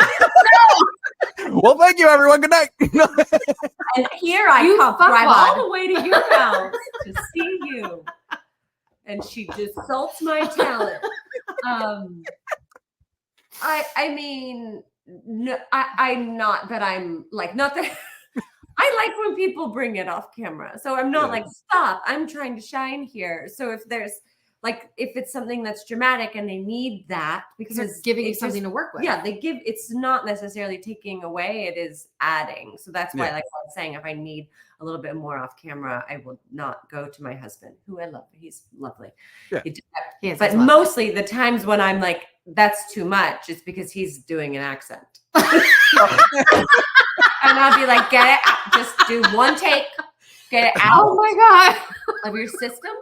Speaker 1: Well, thank you, everyone. Good night.
Speaker 3: And here I come drive all the way to your house to see you. And she just insults my talent. I mean, no, I'm not that I'm like, not that I like when people bring it off camera. So I'm not like, stop, I'm trying to shine here. So if it's something that's dramatic and they need that because
Speaker 2: they're giving you something to work with.
Speaker 3: Yeah, it's not necessarily taking away, it is adding. So that's why, like I was saying, if I need a little bit more off camera, I will not go to my husband, who I love. He's lovely.
Speaker 2: Yeah.
Speaker 3: But mostly the times when I'm like, that's too much, it's because he's doing an accent. And I'll be like, get it out. Just do one take, get it out.
Speaker 2: Oh my God.
Speaker 3: Of your system.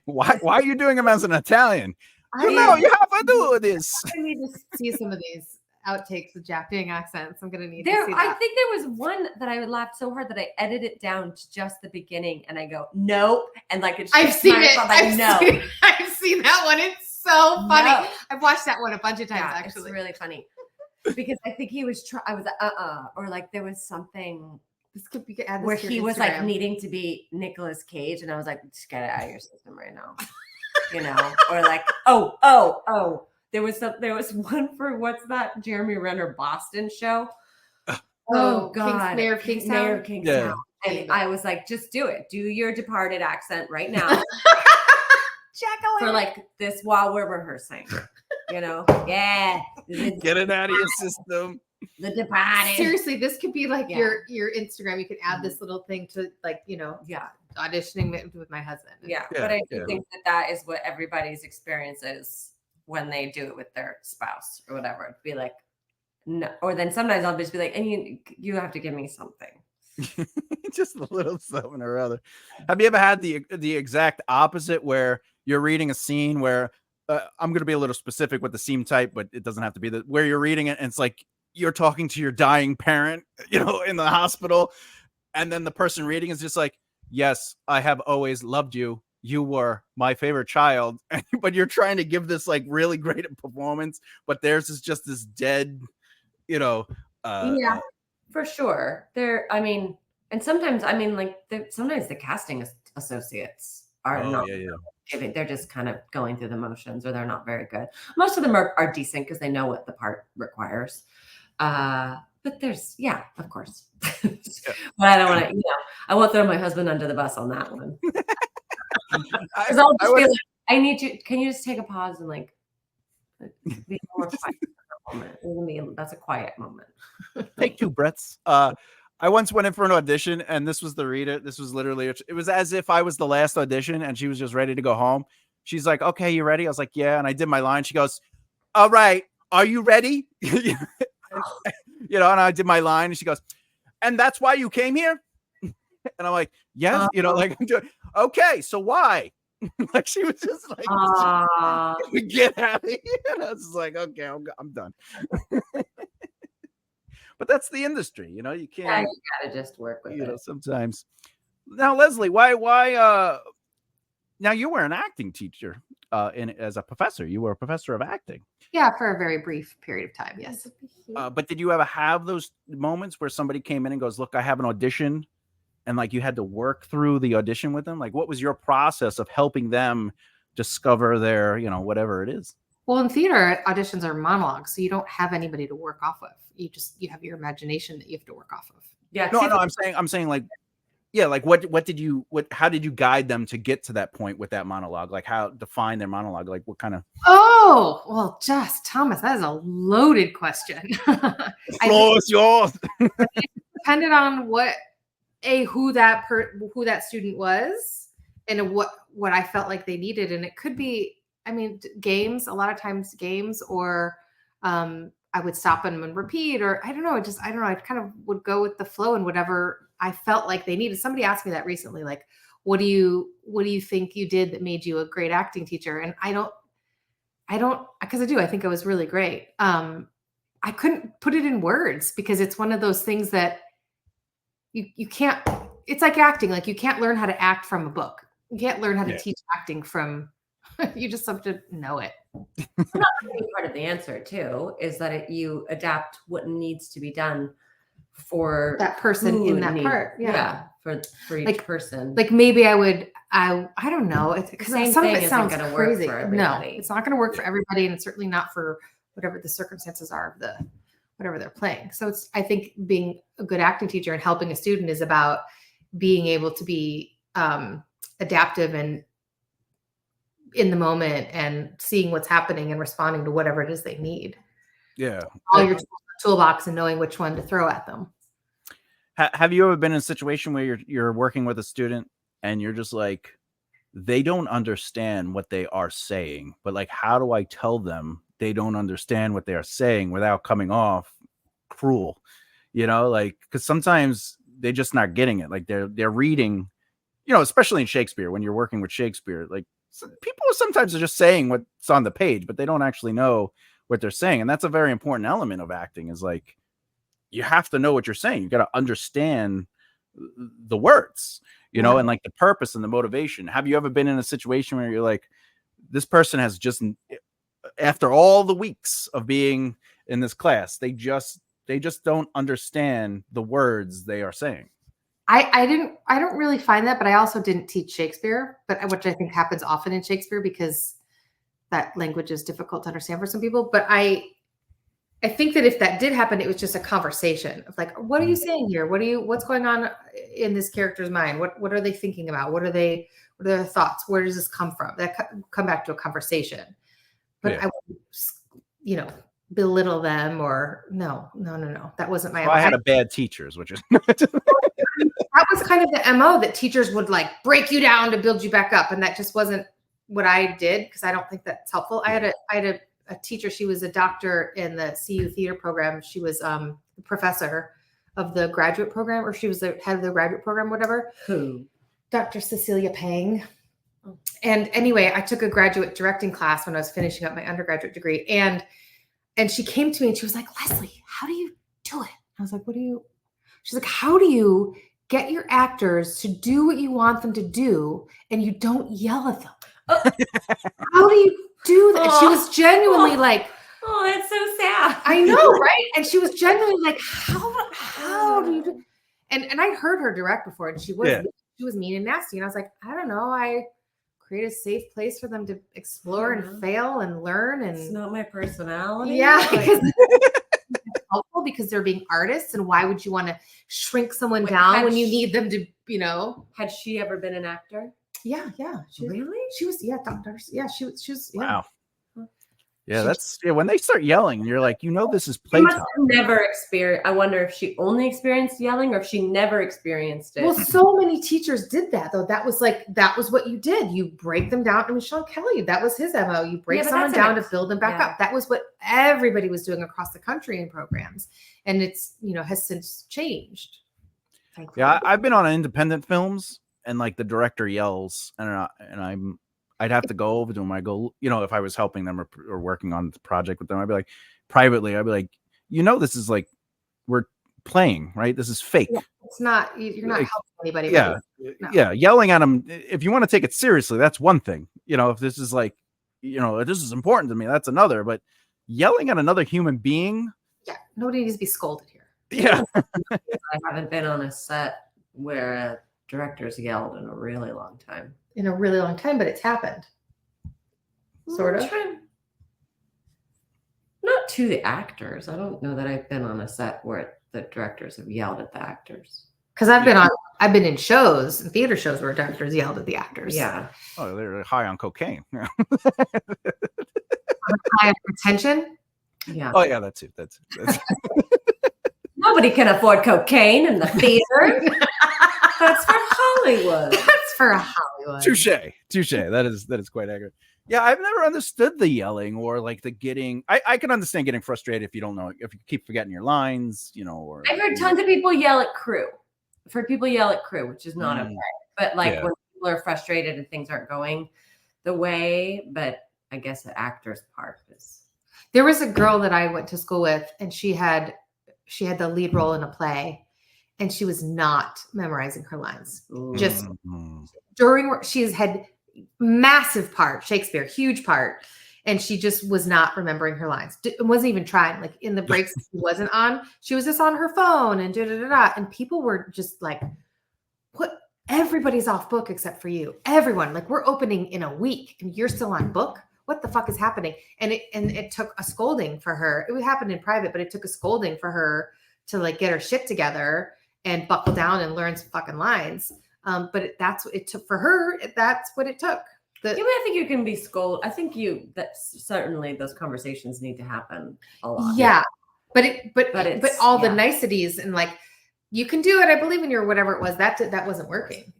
Speaker 1: Why are you doing him as an Italian? You have to do this.
Speaker 2: I need to see some of these outtakes with Jack doing accents. I'm gonna need to see that.
Speaker 3: I think there was one that I laughed so hard that I edited it down to just the beginning, and I go, nope, and like it's.
Speaker 2: I've seen it.
Speaker 3: I've
Speaker 2: seen that one. It's so funny.
Speaker 3: No.
Speaker 2: I've watched that one a bunch of times. Actually,
Speaker 3: it's really funny because I think he was. I was or like there was something. Where he was like needing to be Nicolas Cage, and I was like, just get it out of your system right now, or like, oh, there was one for what's that Jeremy Renner Boston show? Oh God,
Speaker 2: Mayor of Kingstown.
Speaker 1: Yeah.
Speaker 3: And I was like, just do it. Do your Departed accent right now. For like this while we're rehearsing, yeah.
Speaker 2: Get
Speaker 1: it out of your system.
Speaker 3: The Departed.
Speaker 2: Seriously, this could be like your Instagram. You could add this little thing to auditioning with my husband.
Speaker 3: Yeah. But I do think that is what everybody's experience is when they do it with their spouse or whatever. It'd be like, no. Or then sometimes I'll just be like, and you have to give me something.
Speaker 1: Just a little something or other. Have you ever had the exact opposite where you're reading a scene where I'm going to be a little specific with the scene type, but it doesn't have to be that, where you're reading it and it's like you're talking to your dying parent, in the hospital, and then the person reading is just like, "Yes, I have always loved you. You were my favorite child," but you're trying to give this like really great performance, but theirs is just this dead you know,
Speaker 3: Yeah, for sure. I mean, and sometimes, I mean, like, sometimes the casting associates are not giving, they're just kind of going through the motions, or they're not very good. Most of them are decent because they know what the part requires. But there's, yeah, of course. But I don't want to, I won't throw my husband under the bus on that one. Because I'll just be like, I need you, can you just take a pause and like be more quiet for a moment? That's a quiet moment.
Speaker 1: Take 2 breaths. I once went in for an audition, and this was the reader. This was literally, it was as if I was the last audition and she was just ready to go home. She's like, okay, you ready? I was like, yeah. And I did my line. She goes, all right, are you ready? And I did my line, and she goes, and that's why you came here? And I'm like, yes, like, I'm doing, okay, so why? Like, she was just like, get out of here. And I was just like, okay, I'm done. But that's the industry, you can't.
Speaker 3: Yeah, you gotta just work with it.
Speaker 1: Sometimes. Now, Lesley, why? Now, you were an acting teacher, as a professor. You were a professor of acting.
Speaker 2: Yeah, for a very brief period of time. Yes.
Speaker 1: But did you ever have those moments where somebody came in and goes, "Look, I have an audition," and like you had to work through the audition with them? Like, what was your process of helping them discover their, whatever it is?
Speaker 2: Well, in theater, auditions are monologues, so you don't have anybody to work off of. You have your imagination that you have to work off of.
Speaker 3: Yeah.
Speaker 1: No, I'm saying like, yeah, like how did you guide them to get to that point with that monologue? Like, how define their monologue? Like, what kind of?
Speaker 2: Oh, well, Thomas, that is a loaded question.
Speaker 1: Yours.
Speaker 2: It depended on who that student was, and what I felt like they needed. And it could be, games, a lot of times games, or I would stop them and repeat, or I don't know. I kind of would go with the flow and whatever I felt like they needed. Somebody asked me that recently, like, what do you think you did that made you a great acting teacher? And I don't, because I think I was really great. I couldn't put it in words because it's one of those things that you can't, it's like acting. Like, you can't learn how to act from a book. You can't learn how to teach acting from, you just have to know it.
Speaker 3: Part of the answer too is that you adapt what needs to be done for
Speaker 2: that person in that part. Yeah.
Speaker 3: For each person.
Speaker 2: Like, maybe I don't know. It's because some of it sounds crazy. No, it's not going to work for everybody, and it's certainly not for whatever the circumstances are of whatever they're playing. So I think being a good acting teacher and helping a student is about being able to be adaptive and in the moment and seeing what's happening and responding to whatever it is they need.
Speaker 1: Yeah.
Speaker 2: All your toolbox and knowing which one to throw at them.
Speaker 1: Have you ever been in a situation where you're working with a student and you're just like, they don't understand what they are saying, but like, how do I tell them they don't understand what they are saying without coming off cruel? Like, because sometimes they're just not getting it. Like, they're reading, especially in Shakespeare, when you're working with Shakespeare, like, people sometimes are just saying what's on the page, but they don't actually know what they're saying. And that's a very important element of acting, is like, you have to know what you're saying. You got to understand the words, and like the purpose and the motivation. Have you ever been in a situation where you're like, this person has just, after all the weeks of being in this class, they just don't understand the words they are saying?
Speaker 2: I don't really find that, but I also didn't teach Shakespeare, which I think happens often in Shakespeare because that language is difficult to understand for some people. But I think that if that did happen, it was just a conversation of like, what are you saying here? What's going on in this character's mind? What are they thinking about? What are their thoughts? Where does this come from? That come back to a conversation. But I wouldn't, belittle them or no. That wasn't my.
Speaker 1: I had a bad teachers, which is.
Speaker 2: That was kind of the MO, that teachers would like break you down to build you back up. And that just wasn't what I did, because I don't think that's helpful. I had a teacher. She was a doctor in the CU theater program. She was the professor of the graduate program, or she was the head of the graduate program, whatever.
Speaker 3: Who?
Speaker 2: Dr. Cecilia Pang. And anyway, I took a graduate directing class when I was finishing up my undergraduate degree. And she came to me and she was like, Lesley, how do you do it? I was like, she's like, how do you get your actors to do what you want them to do and you don't yell at them? How do you do that? She was genuinely like,
Speaker 3: oh, that's so sad.
Speaker 2: I know, right? And she was genuinely like, how do you do? And I heard her direct before, and she was mean and nasty. And I was like, I don't know. I create a safe place for them to explore and fail and learn. And
Speaker 3: it's not my personality.
Speaker 2: Yeah, because it's helpful because they're being artists. And why would you want to shrink someone down when you need them to, you know?
Speaker 3: Had she ever been an actor?
Speaker 2: Yeah.
Speaker 3: Really?
Speaker 2: She was, doctors. Yeah, she was. Yeah.
Speaker 1: Wow. Yeah, that's when they start yelling, you're like, this is playtime.
Speaker 3: She must have never experienced. I wonder if she only experienced yelling or if she never experienced it.
Speaker 2: Well, so many teachers did that though. That was what you did. You break them down. I mean, Sean Kelly, that was his MO. You break someone down to build them back up. That was what everybody was doing across the country in programs, and it's has since changed.
Speaker 1: Thankfully. Yeah, I've been on independent films, and like the director yells, and I'd have to go over to him. I go, if I was helping them or working on the project with them, I'd be like, privately, I'd be like, this is like, we're playing, right? This is fake. Yeah,
Speaker 2: it's not, you're not helping anybody.
Speaker 1: Yeah. No. Yeah. Yelling at them. If you want to take it seriously, that's one thing. If this is like, this is important to me, that's another. But yelling at another human being.
Speaker 2: Yeah. Nobody needs to be scolded here.
Speaker 1: Yeah.
Speaker 3: I haven't been on a set where a director's yelled in a really long time.
Speaker 2: But it's happened. Sort of.
Speaker 3: Not to the actors. I don't know that I've been on a set where the directors have yelled at the actors.
Speaker 2: Because I've been in shows, in theater shows where directors yelled at the actors.
Speaker 3: Yeah.
Speaker 1: Oh, they're high on cocaine.
Speaker 2: High on attention.
Speaker 3: Yeah.
Speaker 1: Oh yeah, that's it.
Speaker 3: Nobody can afford cocaine in the theater. That's for Hollywood.
Speaker 2: That's for Hollywood.
Speaker 1: Touche. That is quite accurate. Yeah, I've never understood the yelling or like the getting. I can understand getting frustrated if you don't know, if you keep forgetting your lines, or
Speaker 3: I've heard tons of people yell at crew. I've heard people yell at crew, which is not okay. But like when people are frustrated and things aren't going the way, but I guess the actor's part is.
Speaker 2: There was a girl that I went to school with, and she had the lead role in a play. And she was not memorizing her lines. Just during work, she's had massive part, Shakespeare, huge part. And she just was not remembering her lines. Wasn't even trying. Like in the breaks, she wasn't on. She was just on her phone and da-da-da-da. And people were just like, what? Everybody's off book except for you. Everyone. Like we're opening in a week and you're still on book. What the fuck is happening? And it took a scolding for her. It happened in private, but it took a scolding for her to like get her shit together and buckle down and learn some fucking lines. But that's what it took for her. That's what it took.
Speaker 3: I think you can be scolded. I think certainly those conversations need to happen a lot.
Speaker 2: Yeah. But all the niceties and like, you can do it. I believe in you or whatever it was. That wasn't working.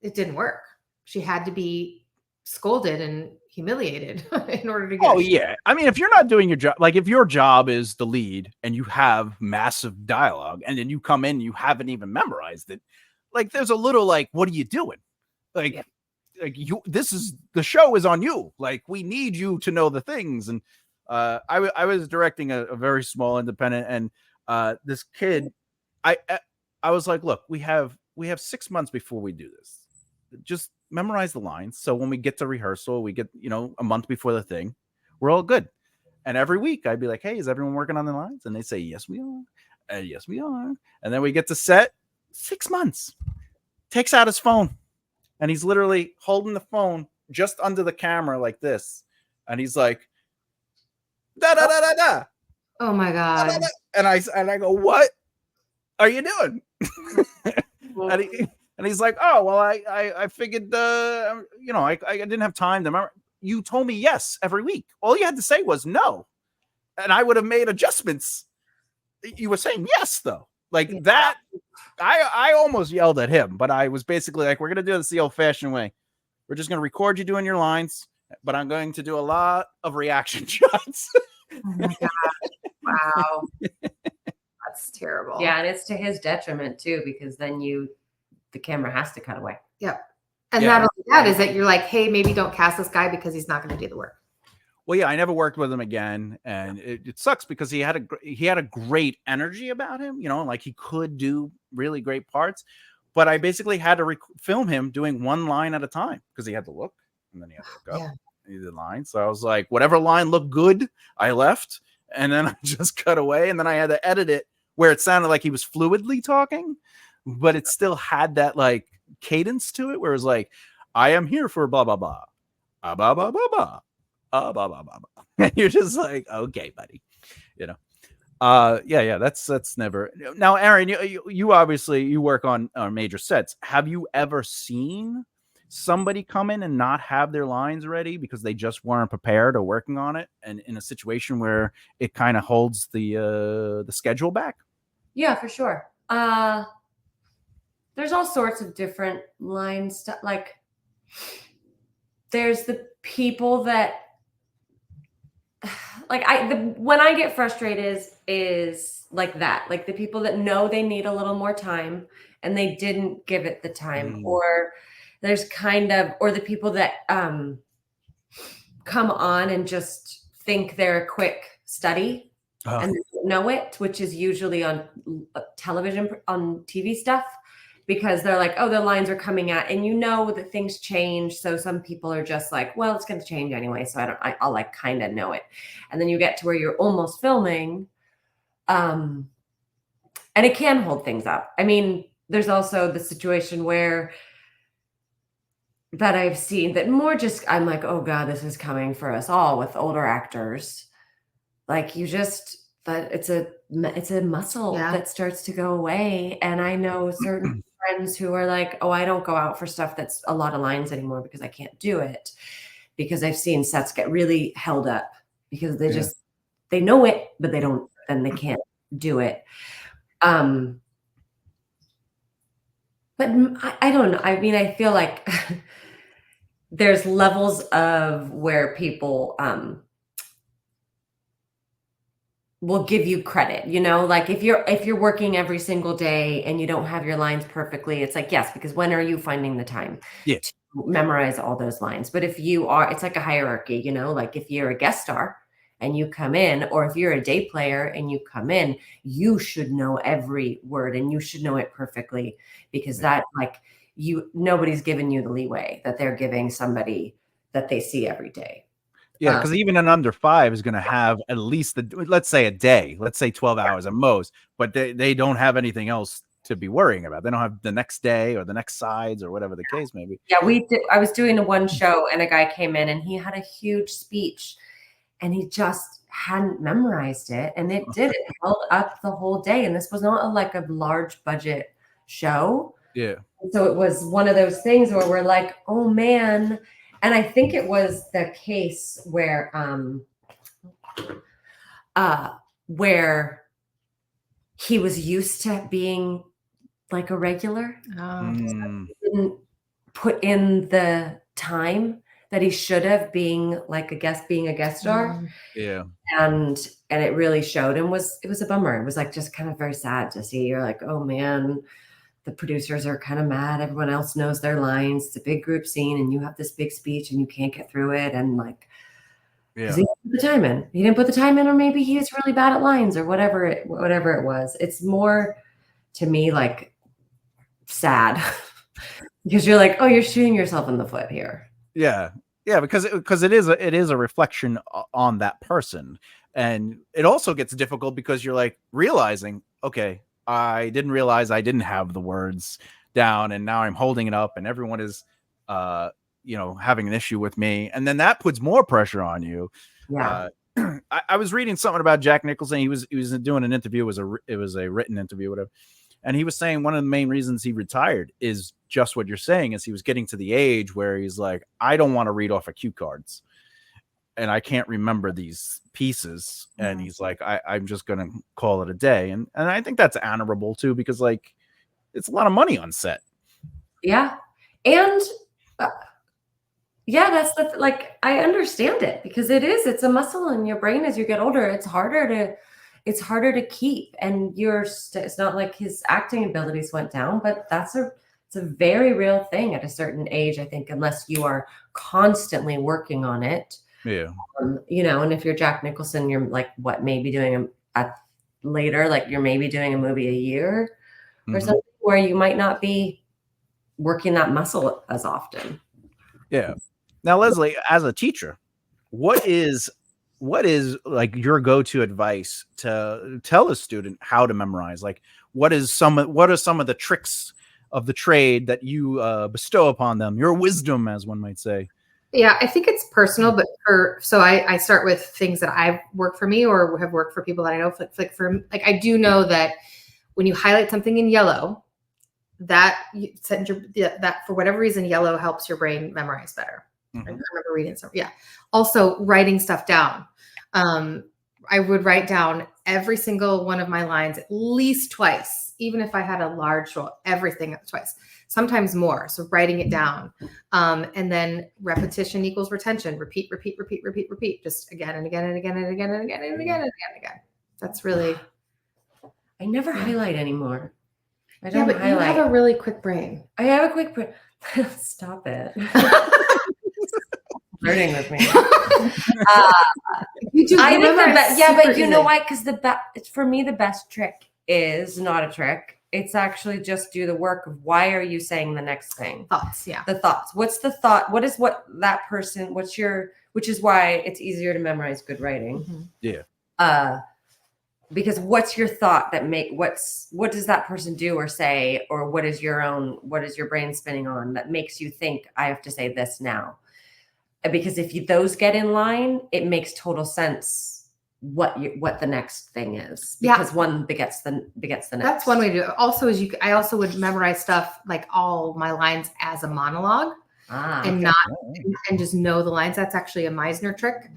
Speaker 2: It didn't work. She had to be scolded and humiliated in order to get.
Speaker 1: Oh yeah. I mean, if you're not doing your job, like if your job is the lead and you have massive dialogue and then you come in, and you haven't even memorized it. Like there's a little like, what are you doing? Like the show is on you. Like we need you to know the things. And I was directing a very small independent, and this kid, I was like, look, we have 6 months before we do this. Just memorize the lines. So when we get to rehearsal, we get, a month before the thing, we're all good. And every week I'd be like, hey, is everyone working on the lines? And they say, yes, we are. And yes, we are. And then we get to set. 6 months. Takes out his phone. And he's literally holding the phone just under the camera like this. And he's like, da da da da da.
Speaker 2: Oh my God.
Speaker 1: Da, da, da. And I go, what are you doing? And he's like, oh, well, I figured, I didn't have time to remember. You told me yes every week. All you had to say was no. And I would have made adjustments. You were saying yes, though. Like that, I almost yelled at him, but I was basically like, we're going to do this the old-fashioned way. We're just going to record you doing your lines, but I'm going to do a lot of reaction shots.
Speaker 2: Oh my God. Wow. That's terrible.
Speaker 3: Yeah, and it's to his detriment, too, because then the camera has to cut away.
Speaker 2: Yep. And not only that is that you're like, hey, maybe don't cast this guy because he's not going to do the work.
Speaker 1: Well, yeah, I never worked with him again, and it sucks because he had a great energy about him, like he could do really great parts, but I basically had to film him doing one line at a time because he had to look and then he had to look up. Yeah. He did lines, so I was like, whatever line looked good, I left, and then I just cut away, and then I had to edit it where it sounded like he was fluidly talking, but it still had that like cadence to it where it was like, I am here for blah blah blah, blah blah blah blah blah, blah blah blah blah. And you're just like, okay, buddy, you know. Yeah, that's never. Now, Erinn, you obviously you work on major sets. Have you ever seen somebody come in and not have their lines ready because they just weren't prepared or working on it, and in a situation where it kind of holds the schedule back?
Speaker 3: Yeah, for sure. There's all sorts of different lines. Like, there's the people that, like, when I get frustrated is like that. Like the people that know they need a little more time and they didn't give it the time, or there's or the people that come on and just think they're a quick study and they don't know it, which is usually on television, on TV stuff, because they're like, oh, the lines are coming out, and you know that things change. So some people are just like, well, it's going to change anyway, so I'll like kind of know it. And then you get to where you're almost filming, and it can hold things up. I mean, there's also the situation where that I've seen that more just, I'm like, oh God, this is coming for us all with older actors. Like it's a muscle that starts to go away. And I know certain friends who are like, oh, I don't go out for stuff that's a lot of lines anymore because I can't do it, because I've seen sets get really held up because they know it, but they can't do it. But I don't know. I mean, I feel like there's levels of where people will give you credit, you know, like if you're working every single day and you don't have your lines perfectly, it's like, yes, because when are you finding the time to memorize all those lines? But if you are, it's like a hierarchy, you know, like if you're a guest star and you come in, or if you're a day player and you come in, you should know every word and you should know it perfectly, because that, like, nobody's giving you the leeway that they're giving somebody that they see every day.
Speaker 1: Yeah, because even an under 5 is going to have at least let's say a day, let's say 12 hours at most, but they don't have anything else to be worrying about. They don't have the next day or the next sides or whatever the case may be.
Speaker 3: Yeah, I was doing one show and a guy came in and he had a huge speech and he just hadn't memorized it, and it held up the whole day. And this was not like a large budget show.
Speaker 1: Yeah.
Speaker 3: So it was one of those things where we're like, oh man. And I think it was the case where he was used to being like a regular. So he didn't put in the time that he should have being a guest star.
Speaker 1: Yeah.
Speaker 3: And it really showed, and it was a bummer. It was like just kind of very sad to see. You're like, oh man, the producers are kind of mad. Everyone else knows their lines. It's a big group scene and you have this big speech and you can't get through it. And like, he didn't put the time in. He didn't put the time in, or maybe he was really bad at lines, or whatever it was. It's more, to me, like sad because you're like, oh, you're shooting yourself in the foot here.
Speaker 1: Yeah. Yeah. Because it is a reflection on that person. And it also gets difficult because you're like realizing, okay, I didn't realize I didn't have the words down, and now I'm holding it up and everyone is, having an issue with me. And then that puts more pressure on you.
Speaker 3: Yeah.
Speaker 1: I was reading something about Jack Nicholson. He was doing an interview. It was a written interview, whatever. And he was saying one of the main reasons he retired is just what you're saying, is he was getting to the age where he's like, I don't want to read off of cue cards and I can't remember these pieces. And he's like, I'm just going to call it a day. And I think that's honorable too, because like, it's a lot of money on set.
Speaker 3: Yeah. And that's I understand it, because it's a muscle in your brain. As you get older, it's harder to keep. And it's not like his acting abilities went down, but it's a very real thing at a certain age, I think, unless you are constantly working on it.
Speaker 1: Yeah.
Speaker 3: And if you're Jack Nicholson, you're like, what, maybe doing later, like you're maybe doing a movie a year or something, where you might not be working that muscle as often.
Speaker 1: Yeah. Now, Lesley, as a teacher, what is what is like your go-to advice to tell a student how to memorize? Like, what are some of the tricks of the trade that you bestow upon them? Your wisdom, as one might say.
Speaker 2: Yeah, I think it's personal, but I start with things that I've worked for me or have worked for people that I know. Like I do know that when you highlight something in yellow, that for whatever reason, yellow helps your brain memorize better. I remember reading some. Yeah. Also, writing stuff down. I would write down every single one of my lines at least twice, even if I had a large role, everything twice, sometimes more. So writing it down. And then repetition equals retention. Repeat, just again and again and again and again and again and again and again. That's really.
Speaker 3: I never highlight anymore. I don't
Speaker 2: but
Speaker 3: highlight.
Speaker 2: You have a really quick brain.
Speaker 3: I have a quick brain. Stop it. Flirting with me.
Speaker 2: You do.
Speaker 3: I think but you know why? Because for me, the best trick is not a trick. It's actually just do the work of why are you saying the next thing?
Speaker 2: Thoughts, yeah.
Speaker 3: The thoughts. What's the thought? What that person? Which is why it's easier to memorize good writing.
Speaker 1: Yeah.
Speaker 3: Because what's your thought what does that person do or say, or what is your brain spinning on that makes you think I have to say this now? Because if those get in line, it makes total sense what the next thing is. Because one begets the next.
Speaker 2: That's one way to do it. Also, I also would memorize stuff like all my lines as a monologue and just know the lines. That's actually a Meisner trick.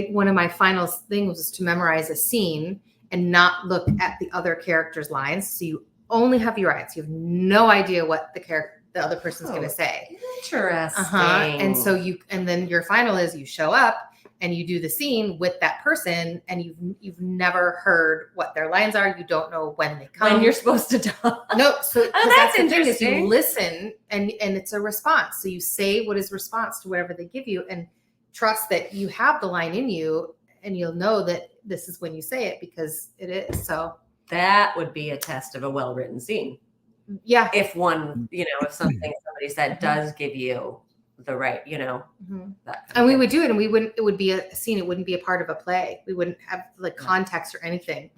Speaker 2: One of my final things was to memorize a scene and not look at the other character's lines. So you only have your eyes. You have no idea what the other person's going to say.
Speaker 3: Interesting.
Speaker 2: And then your final is you show up and you do the scene with that person, and you've never heard what their lines are. You don't know when they come.
Speaker 3: When you're supposed to talk.
Speaker 2: No. So
Speaker 3: that's
Speaker 2: the thing is
Speaker 3: interesting.
Speaker 2: you listen and it's a response. So you say what is response to whatever they give you, and trust that you have the line in you, and you'll know that this is when you say it because it is. So
Speaker 3: that would be a test of a well-written scene.
Speaker 2: Yeah.
Speaker 3: If if something somebody said does give you the right,
Speaker 2: and we would do it, and it would be a scene. It wouldn't be a part of a play. We wouldn't have like context or anything.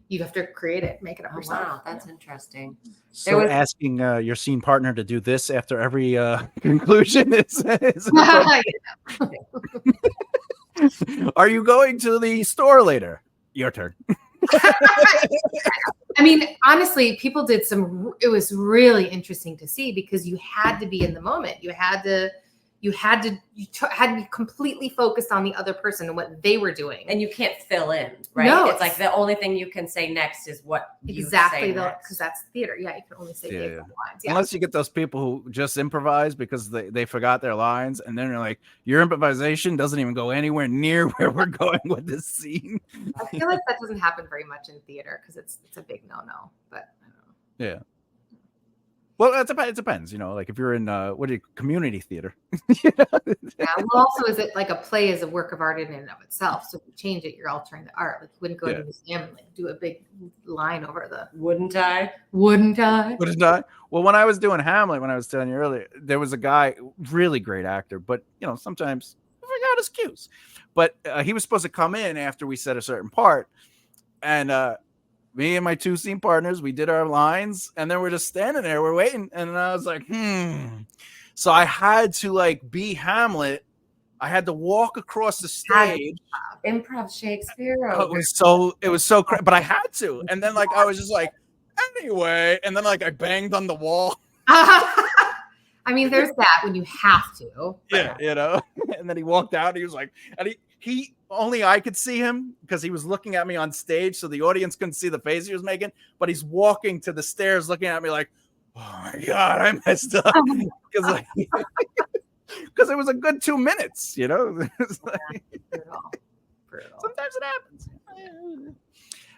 Speaker 2: You have to create it, make it up yourself.
Speaker 3: Wow, that's interesting.
Speaker 1: So asking your scene partner to do this after every conclusion is Are you going to the store later? Your turn.
Speaker 2: I mean, honestly, people did it was really interesting to see because you had to be in the moment. You had to be completely focused on the other person and what they were doing.
Speaker 3: And you can't fill in, right?
Speaker 2: No,
Speaker 3: it's like the only thing you can say next is what
Speaker 2: exactly because that's theater. Yeah, you can only say lines. Yeah.
Speaker 1: Unless you get those people who just improvise because they forgot their lines, and then you're like, your improvisation doesn't even go anywhere near where we're going with this scene.
Speaker 2: I feel like that doesn't happen very much in theater because it's a big no-no. But I don't know.
Speaker 1: Yeah. Well, it depends, like if you're in community theater.
Speaker 2: Yeah. Well, also, is it like a play is a work of art in and of itself? So if you change it, you're altering the art. Like you wouldn't go to the museum and do a big line over the.
Speaker 3: Wouldn't I?
Speaker 2: Wouldn't I?
Speaker 1: Well, when I was doing Hamlet, when I was telling you earlier, there was a guy, really great actor, but sometimes I forgot his cues. But he was supposed to come in after we said a certain part, and me and my two scene partners, we did our lines, and then we're just standing there, we're waiting, and I was like, So I had to be Hamlet. I had to walk across the stage.
Speaker 3: Improv Shakespeare.
Speaker 2: Oh,
Speaker 1: It was so crazy, but I had to. And then I was just like, anyway, and then I banged on the wall.
Speaker 2: I mean, there's that when you have to.
Speaker 1: Yeah, And then he walked out, and he was like, and he only I could see him because he was looking at me on stage, so the audience couldn't see the face he was making. But he's walking to the stairs, looking at me like, "Oh my god, I messed up," because it was a good 2 minutes, Brutal. Sometimes it happens.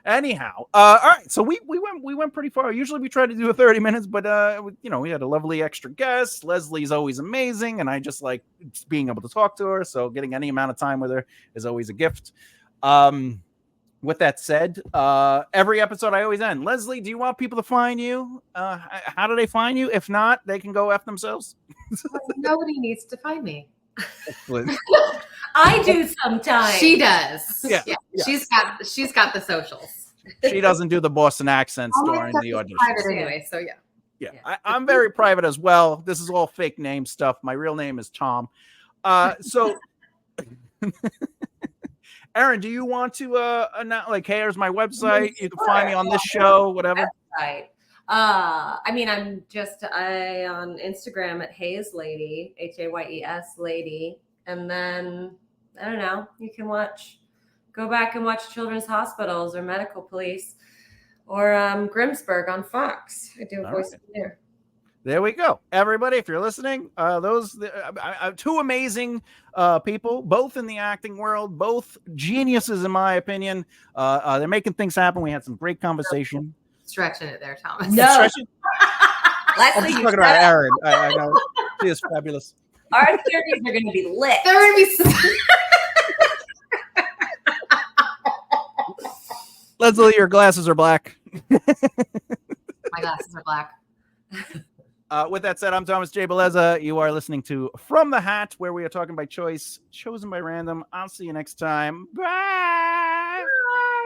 Speaker 1: Anyhow, all right. So we went pretty far. Usually we try to do 30 minutes, but we had a lovely extra guest. Lesley's always amazing, and I just like being able to talk to her. So getting any amount of time with her is always a gift. With that said, every episode I always end. Lesley, do you want people to find you? How do they find you? If not, they can go F themselves.
Speaker 2: Nobody needs to find me.
Speaker 3: I do sometimes.
Speaker 2: She does.
Speaker 1: Yeah.
Speaker 2: She's got the socials.
Speaker 1: She doesn't do the Boston accents
Speaker 2: All my
Speaker 1: during
Speaker 2: stuff
Speaker 1: the
Speaker 2: is
Speaker 1: audition.
Speaker 2: private anyway, so yeah.
Speaker 1: Yeah. I'm very private as well. This is all fake name stuff. My real name is Tom. So Erinn, do you want to announce, like, hey, here's my website. You can find me on this show, whatever.
Speaker 3: Website. I mean, I'm just on Instagram at Hayes Lady, Hayes Lady, and then I don't know. You can go back and watch Children's Hospitals or Medical Police or Grimsburg on Fox. I do a voice there.
Speaker 1: There we go. Everybody, if you're listening, those two amazing people, both in the acting world, both geniuses, in my opinion. They're making things happen. We had some great conversation.
Speaker 2: Stretching it there, Thomas.
Speaker 3: No.
Speaker 1: Stretching?
Speaker 3: Lesley,
Speaker 1: I'm talking about Erinn. I know. She is fabulous.
Speaker 3: Our theories are going to be lit.
Speaker 2: They're going to be...
Speaker 1: Lesley, your glasses are black.
Speaker 2: My glasses are black.
Speaker 1: With that said, I'm Thomas J. Bellezza. You are listening to From the Hat, where we are talking by choice, chosen by random. I'll see you next time. Bye. Bye.